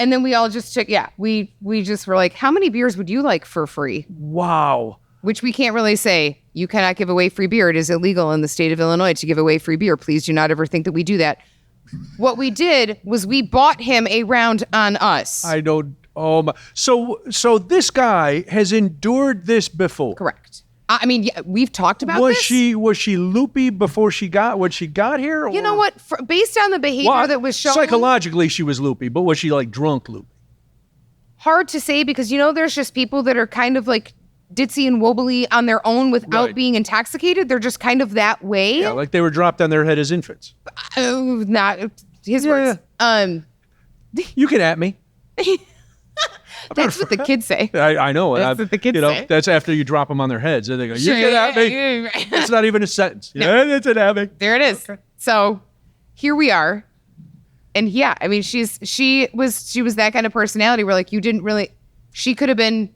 And then we all just took, we just were like, how many beers would you like for free? Wow. Which we can't really say. You cannot give away free beer. It is illegal in the state of Illinois to give away free beer. Please do not ever think that we do that. What we did was we bought him a round on us. I don't Oh my! So this guy has endured this before. Correct. I mean, yeah, we've talked about Was this. was she loopy before she got here? You know what? Based on the behavior that was shown, psychologically she was loopy, but was she like drunk loopy? Hard to say because there's just people that are kind of like ditzy and wobbly on their own without being intoxicated. They're just kind of that way. Yeah, like they were dropped on their head as infants. Not his words. Yeah. You can at me. That's what the kids say. I know. That's what the kids say. That's after you drop them on their heads. And they go, Sure, you can at me. yeah. It's not even a sentence. No. Yeah, it's an at me. There it is. Okay. So here we are. And yeah, I mean, she was that kind of personality where like she could have been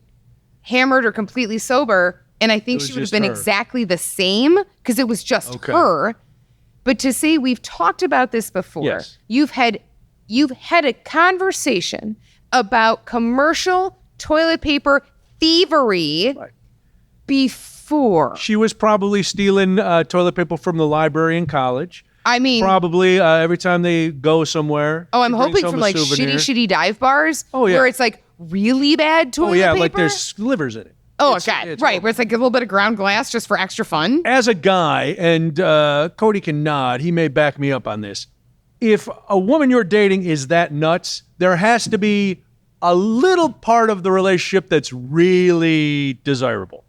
hammered or completely sober. And I think she would have been exactly the same because it was just her. But to say we've talked about this before, yes. You've had a conversation about commercial toilet paper thievery before. She was probably stealing toilet paper from the library in college. I mean, probably every time they go somewhere. Oh, I'm hoping from like shitty dive bars. Oh, yeah. Where it's like really bad toilet paper. Oh yeah, like there's slivers in it. Oh God, right. Where it's like a little bit of ground glass just for extra fun. As a guy, and Cody can nod, he may back me up on this. If a woman you're dating is that nuts, there has to be a little part of the relationship that's really desirable.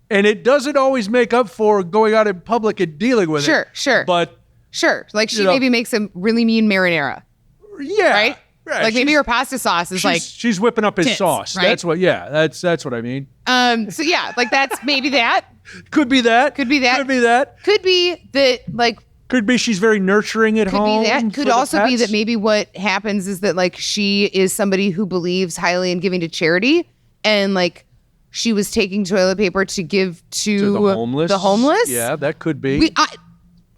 And it doesn't always make up for going out in public and dealing with it. Sure. But sure. Like she maybe makes a really mean marinara. Yeah. Right? Like maybe her pasta sauce is like she's whipping up his tits, sauce. Right? That's what I mean. So yeah, like that's maybe that. Could be that. Could be that. Could be that. Could be that like could be she's very nurturing at home. Could be that. Could also be that maybe what happens is that like she is somebody who believes highly in giving to charity and like she was taking toilet paper to give to the homeless. Yeah, that could be.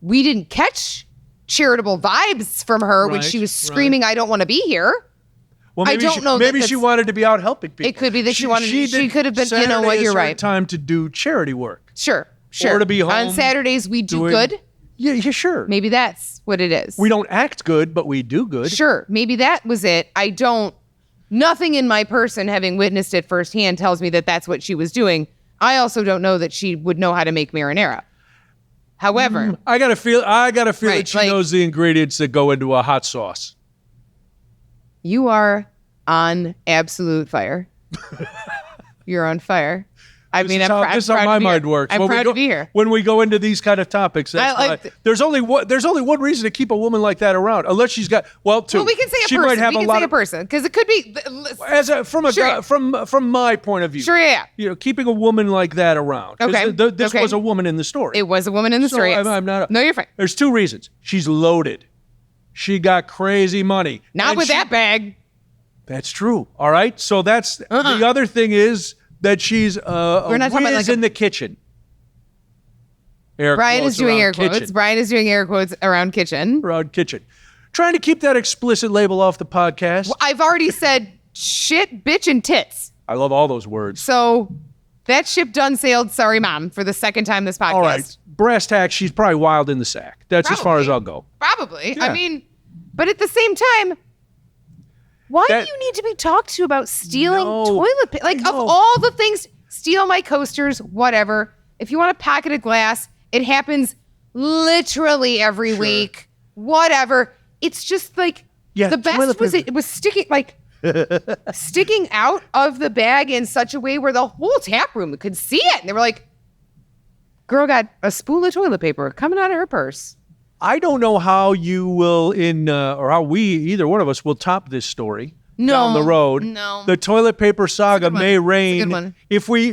We didn't catch charitable vibes from her when she was screaming, "I don't want to be here." Well, maybe maybe she wanted to be out helping people. It could be that she wanted. She could have been. Saturday, you know what? You're right. Time to do charity work. Sure. Or to be home on Saturdays. We do good. Yeah, sure. Maybe that's what it is. We don't act good, but we do good. Sure. Maybe that was it. Nothing in my person, having witnessed it firsthand, tells me that that's what she was doing. I also don't know that she would know how to make marinara. However, I got to feel that she knows the ingredients that go into a hot sauce. You are on absolute fire. You're on fire. I mean, this is how my mind works. I'm proud to be here. When we go into these kind of topics, there's only one reason to keep a woman like that around, unless she's got two. Well, we can say a she person. Might have we can say a person because it could be from my point of view. Sure, yeah. Keeping a woman like that around. Okay. This was a woman in the story. It was a woman in the story. Yes. I'm not. No, you're fine. There's two reasons. She's loaded. She got crazy money. Not with that bag. That's true. All right. So that's the other thing is that she's a whiz in the kitchen. Brian is doing air quotes. Brian is doing air quotes around kitchen. Around kitchen. Trying to keep that explicit label off the podcast. Well, I've already said shit, bitch, and tits. I love all those words. So that ship done sailed. Sorry, Mom, for the second time this podcast. All right. Brass tacks, she's probably wild in the sack. That's as far as I'll go. Probably. Yeah. I mean, but at the same time, why do you need to be talked to about stealing toilet paper? Like, of all the things, steal my coasters, whatever. If you want a packet of glass, it happens literally every week. Whatever. It's just like, the best was it was sticking, like, sticking out of the bag in such a way where the whole tap room could see it. And they were like, girl got a spool of toilet paper coming out of her purse. I don't know how you will or how we, either one of us, will top this story down the road. No. The toilet paper saga may reign. It's a good one.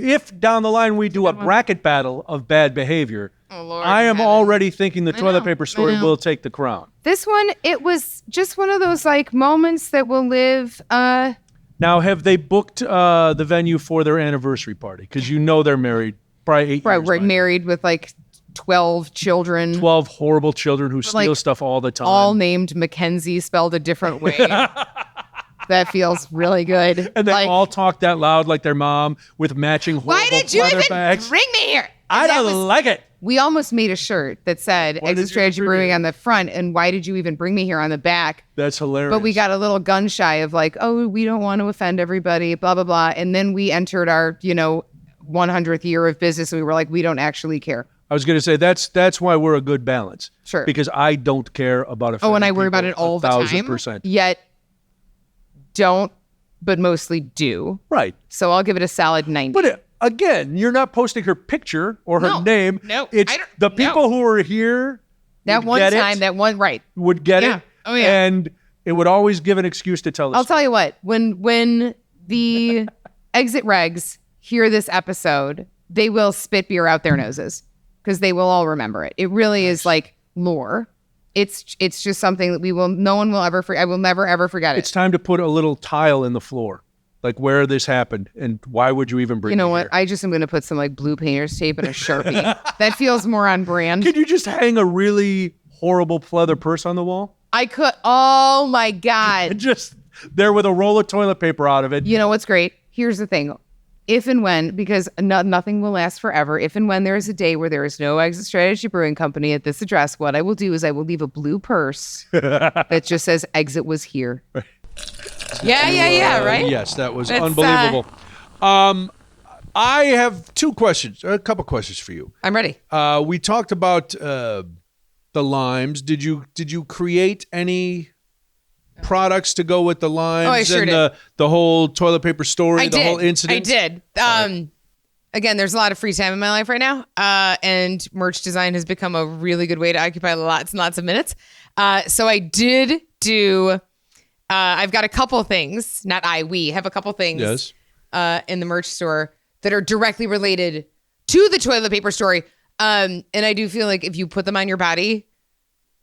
If down the line we do a bracket battle of bad behavior, I am already thinking the toilet paper story will take the crown. This one, it was just one of those like moments that will live. Now, have they booked the venue for their anniversary party? Because they're married probably 8 years. Right, married with like 12 children. 12 horrible children who steal stuff all the time. All named Mackenzie, spelled a different way. That feels really good. And they all talk that loud like their mom with matching horrible why did you even bags. bring me here? I don't like it. We almost made a shirt that said Exit Strategy Brewing on the front, and why did you even bring me here on the back? That's hilarious. But we got a little gun shy of like, oh, we don't want to offend everybody, blah, blah, blah. And then we entered our, 100th year of business, and we were like, we don't actually care. I was going to say that's why we're a good balance. Sure. Because I don't care about offending and I worry about it all the time. 1,000%. Yet don't, but mostly do. Right. So I'll give it a solid 90. But again, you're not posting her picture or her name. No. It's the people who are here. That one time, right. Would get it. Oh, yeah. And it would always give an excuse to tell the I'll story. tell you what, when the exit regs hear this episode, they will spit beer out their noses because they will all remember it. It really is like lore. It's just something that no one will ever forget. I will never, ever forget it. It's time to put a little tile in the floor, like where this happened and why would you even bring it You know what? here? I just am going to put some like blue painter's tape and a Sharpie. That feels more on brand. Could you just hang a really horrible leather purse on the wall? I could. Oh my God. Just there with a roll of toilet paper out of it. You know what's great? Here's the thing. If and when, because nothing will last forever, if and when there is a day where there is no Exit Strategy Brewing Company at this address, what I will do is I will leave a blue purse that just says exit was here. Right. Yeah, right? Yes, that was That's, unbelievable. I have a couple questions for you. I'm ready. We talked about the limes. Did you create any products to go with the limes? Oh, I sure and did. the whole toilet paper story, whole incident? I did. Again, there's a lot of free time in my life right now, and merch design has become a really good way to occupy lots and lots of minutes. So I did do. I've got a couple things. We have a couple things. Yes. In the merch store that are directly related to the toilet paper story. And I do feel like if you put them on your body,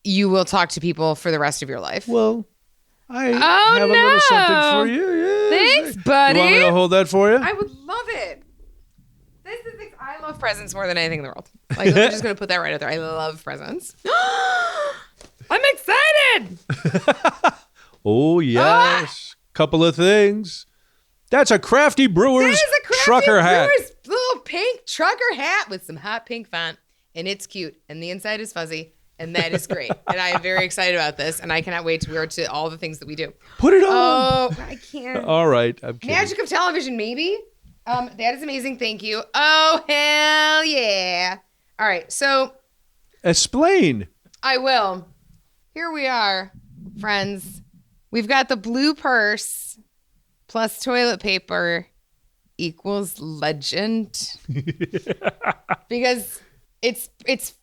you will talk to people for the rest of your life. Well, I have a little something for you. Yeah. Thanks, buddy. You want me to hold that for you? I would love it. I love presents more than anything in the world. Like, I'm just going to put that right out there. I love presents. I'm excited. Oh, yes. Couple of things. That's a Crafty Brewers trucker hat. Brewers little pink trucker hat with some hot pink font. And it's cute. And the inside is fuzzy. And that is great. And I am very excited about this. And I cannot wait to wear it to all the things that we do. Put it on. Oh, I can't. All right. I'm kidding. Magic of television, maybe. That is amazing. Thank you. Oh, hell yeah. All right. So explain. I will. Here we are, friends. We've got the blue purse plus toilet paper equals legend. Because it's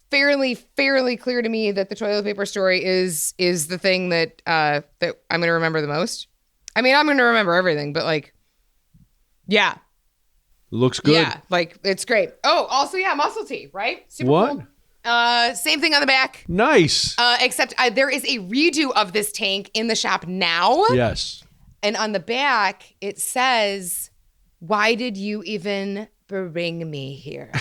fairly clear to me that the toilet paper story is the thing that I'm going to remember the most. I mean, I'm going to remember everything, but like, yeah. Looks good. Yeah, like it's great. Oh, also, yeah, muscle tee, right? Super what? Cool. Same thing on the back. Nice. Except there is a redo of this tank in the shop now. Yes. And on the back, it says, "Why did you even bring me here?"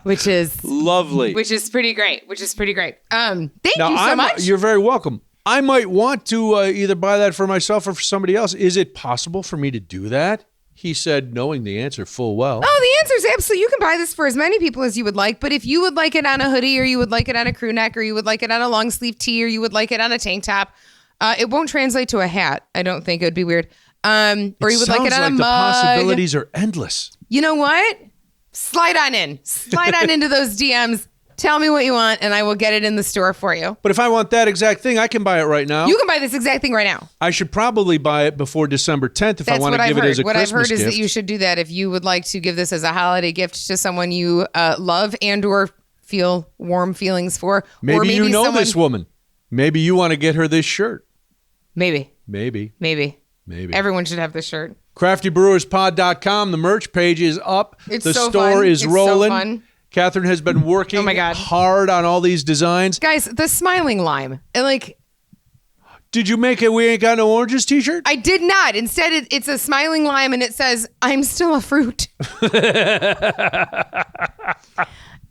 Which is lovely. Which is pretty great. Thank you now, so much. You're very welcome. I might want to either buy that for myself or for somebody else. Is it possible for me to do that? He said, knowing the answer full well. Oh, the answer is absolutely. You can buy this for as many people as you would like. But if you would like it on a hoodie, or you would like it on a crew neck, or you would like it on a long sleeve tee, or you would like it on a tank top, it won't translate to a hat. I don't think it would be weird. Or you would like it on a mug. The possibilities are endless. You know what? Slide on in. Slide on into those DMs. Tell me what you want, and I will get it in the store for you. But if I want that exact thing, I can buy it right now. You can buy this exact thing right now. I should probably buy it before December 10th if I want to give it as a Christmas gift. What I've heard is that you should do that if you would like to give this as a holiday gift to someone you love and or feel warm feelings for. Maybe, or you know this woman. Maybe you want to get her this shirt. Maybe. Everyone should have this shirt. CraftyBrewersPod.com. The merch page is up. It's the so store fun. is it's rolling. So fun. Katherine has been working hard on all these designs. Guys, the smiling lime. Did you make a We Ain't Got No Oranges t-shirt? I did not. Instead, it's a smiling lime and it says, "I'm still a fruit."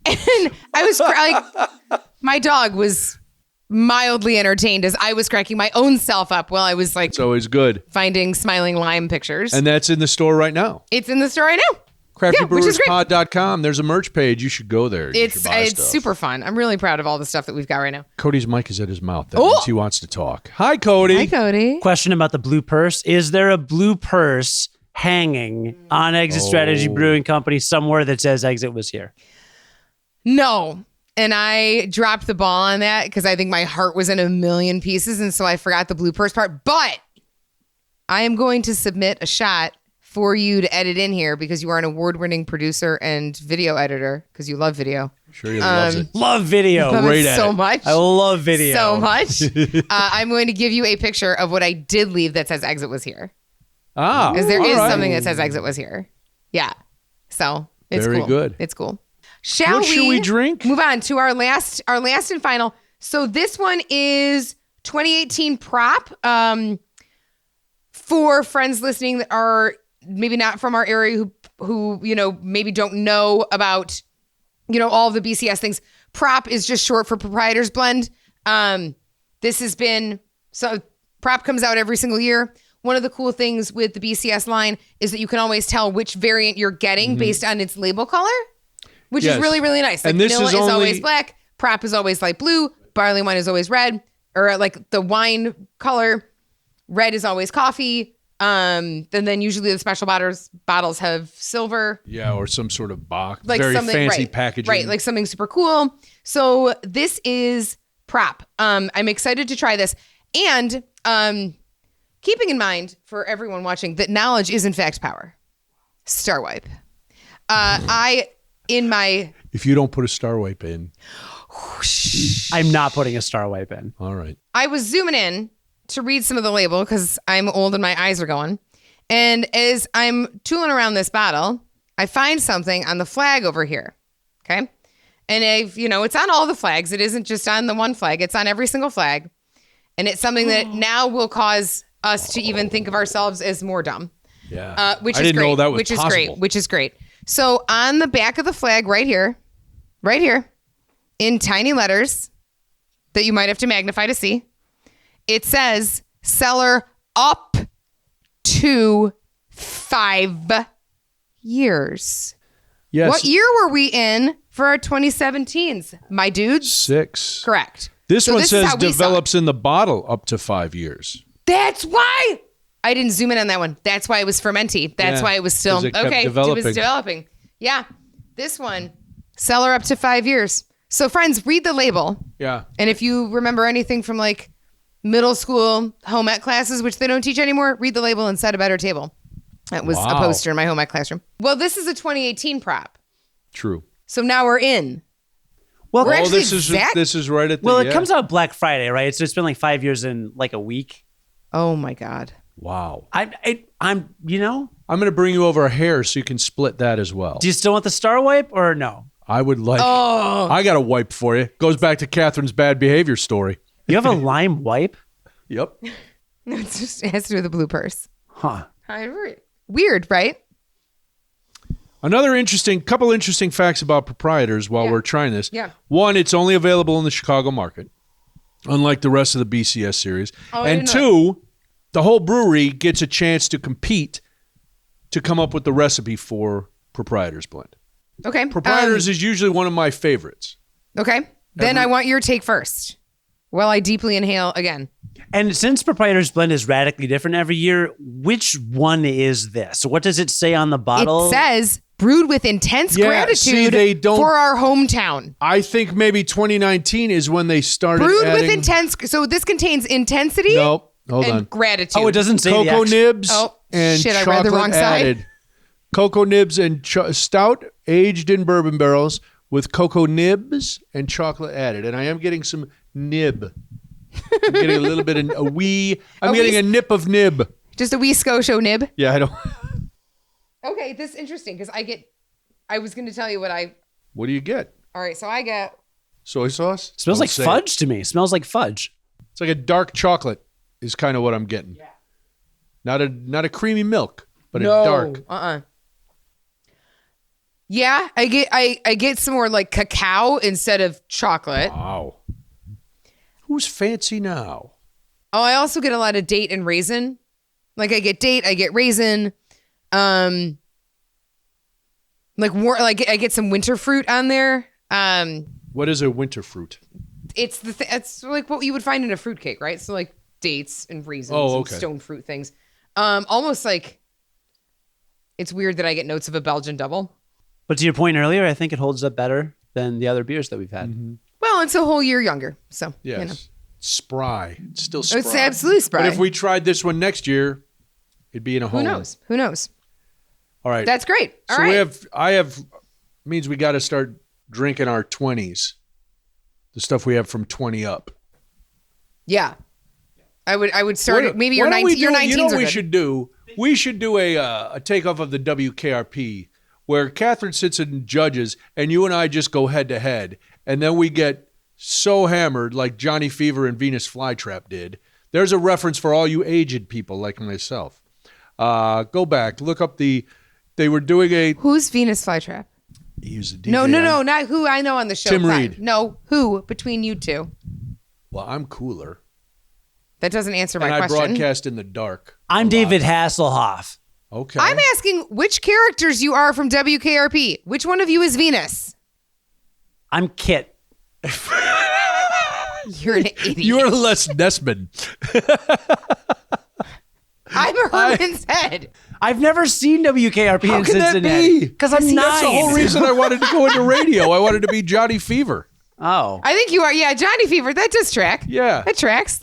And I was like, my dog was mildly entertained as I was cracking my own self up while I was like It's always good. finding smiling lime pictures. And that's in the store right now. It's in the store right now. Which is great. CraftyBrewersPod.com. There's a merch page. You should go there. It's super fun. I'm really proud of all the stuff that we've got right now. Cody's mic is at his mouth. That means he wants to talk. Hi, Cody. Hi, Cody. Question about the blue purse. Is there a blue purse hanging on Exit Strategy Brewing Company somewhere that says Exit was here? No. And I dropped the ball on that because I think my heart was in a million pieces. And so I forgot the blue purse part. But I am going to submit a shot for you to edit in here because you are an award-winning producer and video editor because you love video. I'm sure he loves it. Love video. Love Great it so at it. much. I love video. So much. I'm going to give you a picture of what I did leave that says Exit was here. Because there is something that says Exit was here. Yeah. So it's Very cool. good. It's cool. Should we drink? Move on to our last and final. So this one is 2018 prop. For friends listening that are maybe not from our area who maybe don't know about all of the BCS things. Prop is just short for Proprietor's Blend. This has been prop comes out every single year. One of the cool things with the BCS line is that you can always tell which variant you're getting based on its label color, which is really, really nice. Like and this vanilla is is only... always black. Prop is always light blue. Barley wine is always red, or like the wine color. Red is always coffee. And then usually the special bottles have silver. Yeah, or some sort of box. Like very something, fancy right, packaging. Right, like something super cool. So this is prop. I'm excited to try this. And keeping in mind for everyone watching that knowledge is in fact power. Star wipe. If you don't put a star wipe in. I'm not putting a star wipe in. All right. I was zooming in to read some of the label because I'm old and my eyes are going. And as I'm tooling around this bottle, I find something on the flag over here. Okay. And it's on all the flags. It isn't just on the one flag. It's on every single flag. And it's something that now will cause us to even think of ourselves as more dumb. Yeah. Which I is didn't great. know that was which possible. is great. So on the back of the flag right here, in tiny letters that you might have to magnify to see, it says cellar up to 5 years. Yes. What year were we in for our 2017s, my dudes? 6. Correct. This one is says how we saw it. develops in the bottle up to 5 years. That's why I didn't zoom in on that one. That's why it was fermenty. That's why it was still 'cause it kept okay. developing. It was developing. Yeah. This one, cellar up to 5 years. So friends, read the label. Yeah. And if you remember anything from like middle school home ec classes, which they don't teach anymore, read the label and set a better table. That was a poster in my home ec classroom. Well, this is a 2018 prop. True. So now we're in. Well, We're actually this is right at the it comes out Black Friday, right? So it's been like 5 years in like a week. Oh my God. Wow. I'm I'm going to bring you over a hair so you can split that as well. Do you still want the star wipe or no? I would like. Oh. I got a wipe for you. Goes back to Catherine's bad behavior story. You have a lime wipe? Yep. It has to do with the blue purse. Huh. Weird, right? Another couple interesting facts about proprietors while we're trying this. Yeah. One, it's only available in the Chicago market, unlike the rest of the BCS series. And two, the whole brewery gets a chance to compete to come up with the recipe for Proprietor's Blend. Okay. Proprietors is usually one of my favorites. Okay. Then I want your take first. While I deeply inhale again. And since Proprietor's Blend is radically different every year, which one is this? So what does it say on the bottle? It says brewed with intense gratitude for our hometown. I think maybe 2019 is when they started Brewed adding, with intense. So this contains intensity Nope. Hold and on. gratitude. Oh, it doesn't say the Cocoa actual- nibs and shit, I chocolate read the wrong added. side. Cocoa nibs and stout aged in bourbon barrels with cocoa nibs and chocolate added. And I am getting some nib. I'm getting a little bit of a wee. I'm getting a nip of nib. Just a wee Scotia nib. Yeah, I don't. Okay, this is interesting because I was going to tell you what I. What do you get? All right, so I get. Soy sauce? Smells Don't like say fudge to me. Smells like fudge. It's like a dark chocolate is kind of what I'm getting. Yeah. Not a creamy milk, but a dark. Yeah, I get some more like cacao instead of chocolate. Wow. Who's fancy now? Oh, I also get a lot of date and raisin. Like I get date, I get raisin. I get some winter fruit on there. What is a winter fruit? It's it's like what you would find in a fruitcake, right? So like dates and raisins and stone fruit things. Almost like it's weird that I get notes of a Belgian double. But to your point earlier, I think it holds up better than the other beers that we've had. Mm-hmm. Well, it's a whole year younger, so Yes. you know. Spry. It's still spry. It's absolutely spry. But if we tried this one next year, it'd be in a home. Who knows? All right. That's great. All so right. means we got to start drinking our 20s. The stuff we have from 20 up. Yeah. I would start it. Maybe your 19s You know what are we good. should do? We should do a takeoff of the WKRP where Katherine sits and judges and you and I just go head to head. And then we get so hammered like Johnny Fever and Venus Flytrap did. There's a reference for all you aged people like myself. Go back. Look up they were doing a... Who's Venus Flytrap? He was a DJ. No, not who I know on the show. Tim Fine. Reed. No, who between you two? Well, I'm cooler. That doesn't answer my and I question. broadcast in the dark. I'm David Hasselhoff. Okay. I'm asking which characters you are from WKRP. Which one of you is Venus? I'm Kit. You're an idiot. You're Les Nessman. I'm Herman's head. I've never seen WKRP How in can that Cincinnati. be? Because I'm That's the whole 9. reason I wanted to go into radio. I wanted to be Johnny Fever. Oh. I think you are. Yeah, Johnny Fever. That does track. Yeah. That tracks.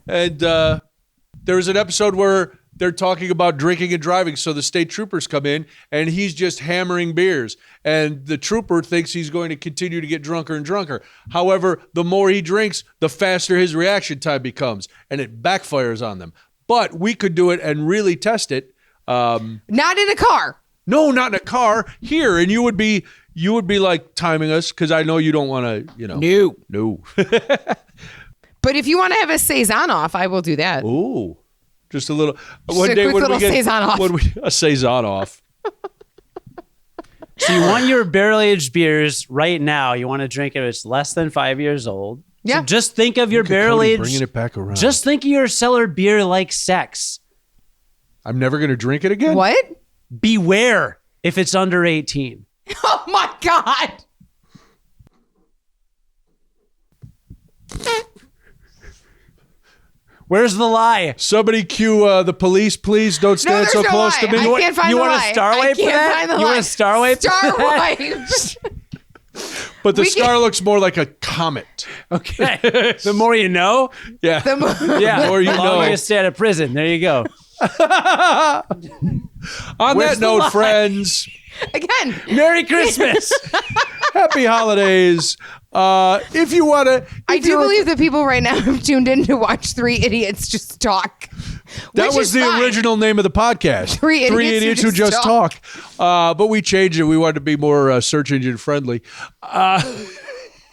And there was an episode where they're talking about drinking and driving. So the state troopers come in and he's just hammering beers. And the trooper thinks he's going to continue to get drunker and drunker. However, the more he drinks, the faster his reaction time becomes. And it backfires on them. But we could do it and really test it. Not in a car. No, not in a car. Here. And you would be like timing us because I know you don't want to, No. But if you want to have a Saison off, I will do that. Ooh. Just a little. A quick little Saison off. A Saison off. So you want your barrel-aged beers right now. You want to drink it. It's less than 5 years old. Yeah. So just think of your Look at Cody barrel-aged. bringing it back around. Just think of your cellared beer like sex. I'm never going to drink it again. What? Beware if it's under 18. Oh my God. Where's the lie? Somebody cue the police, please. Don't stand there's so no close lie. to me. I can't find you the want lie. a star I wipe for can't that? find the You want lie. a star wipe? Star wipe. But the We star can- looks more like a comet. Okay. The more you know. Yeah. Yeah. Or you the longer know. you stay out of prison. There you go. On Where's that the note, lie? friends, Again. Merry Christmas. happy holidays. If you want to. I do believe that people right now have tuned in to watch three idiots just talk. That which was is the fine. original name of the podcast. Three idiots who who just just talk. But we changed it. We wanted to be more search engine friendly.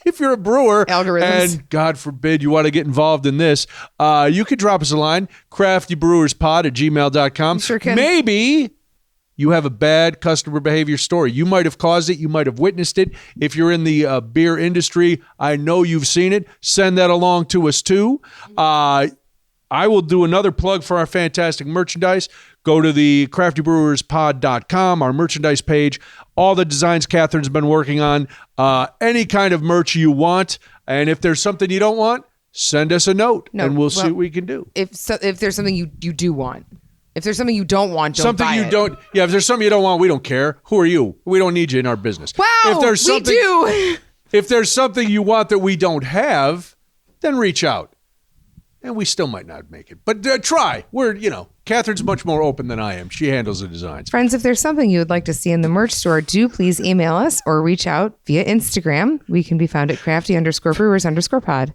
If you're a brewer Algorithms. and God forbid you want to get involved in this, you could drop us a line, craftybrewerspod@gmail.com. Sure can. Maybe you have a bad customer behavior story. You might have caused it. You might have witnessed it. If you're in the beer industry, I know you've seen it. Send that along to us too. I will do another plug for our fantastic merchandise. Go to the craftybrewerspod.com, our merchandise page. All the designs Katherine's been working on. Any kind of merch you want. And if there's something you don't want, send us a note and we'll see what we can do. If there's something you do want. If there's something you don't want, don't Something buy you it. don't. Yeah, if there's something you don't want, we don't care. Who are you? We don't need you in our business. Wow, if there's we something, do. If there's something you want that we don't have, then reach out. And we still might not make it. But try. Katherine's much more open than I am. She handles the designs. Friends, if there's something you would like to see in the merch store, do please email us or reach out via Instagram. We can be found at crafty_brewers_pod.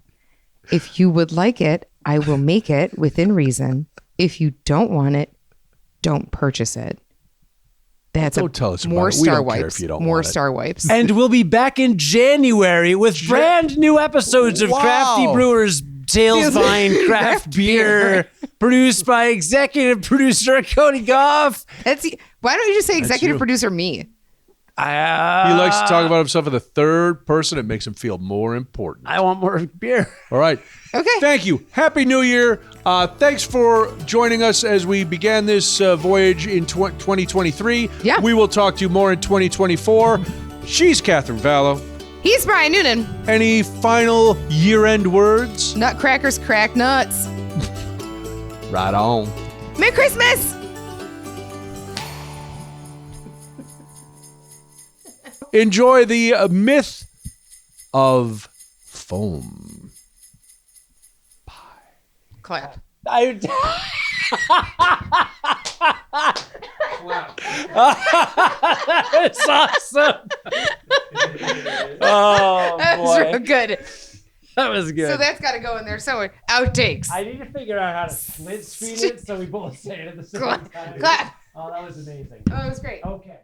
If you would like it, I will make it within reason. If you don't want it, don't purchase it. That's Don't tell us about more it. We star don't care wipes. if you don't More want it. star wipes. And we'll be back in January with brand new episodes of Wow. Crafty Brewers Tales Behind Craft Beer, produced by executive producer Cody Goff. Why don't you just say executive you. producer me? He likes to talk about himself in the third person. It makes him feel more important. I want more beer. All right. Okay. Thank you. Happy New Year. Thanks for joining us as we began this voyage in 2023. Yeah. We will talk to you more in 2024. She's Katherine Vallow. He's Brian Noonan. Any final year-end words? Nutcrackers crack nuts. Right on. Merry Christmas. Enjoy the myth of foam. Clap. It's awesome. Oh, That was real good. That was good. So that's got to go in there somewhere. Outtakes. I need to figure out how to split screen it so we both say it at the same time. Clap. Oh, that was amazing. Oh, it was great. Okay.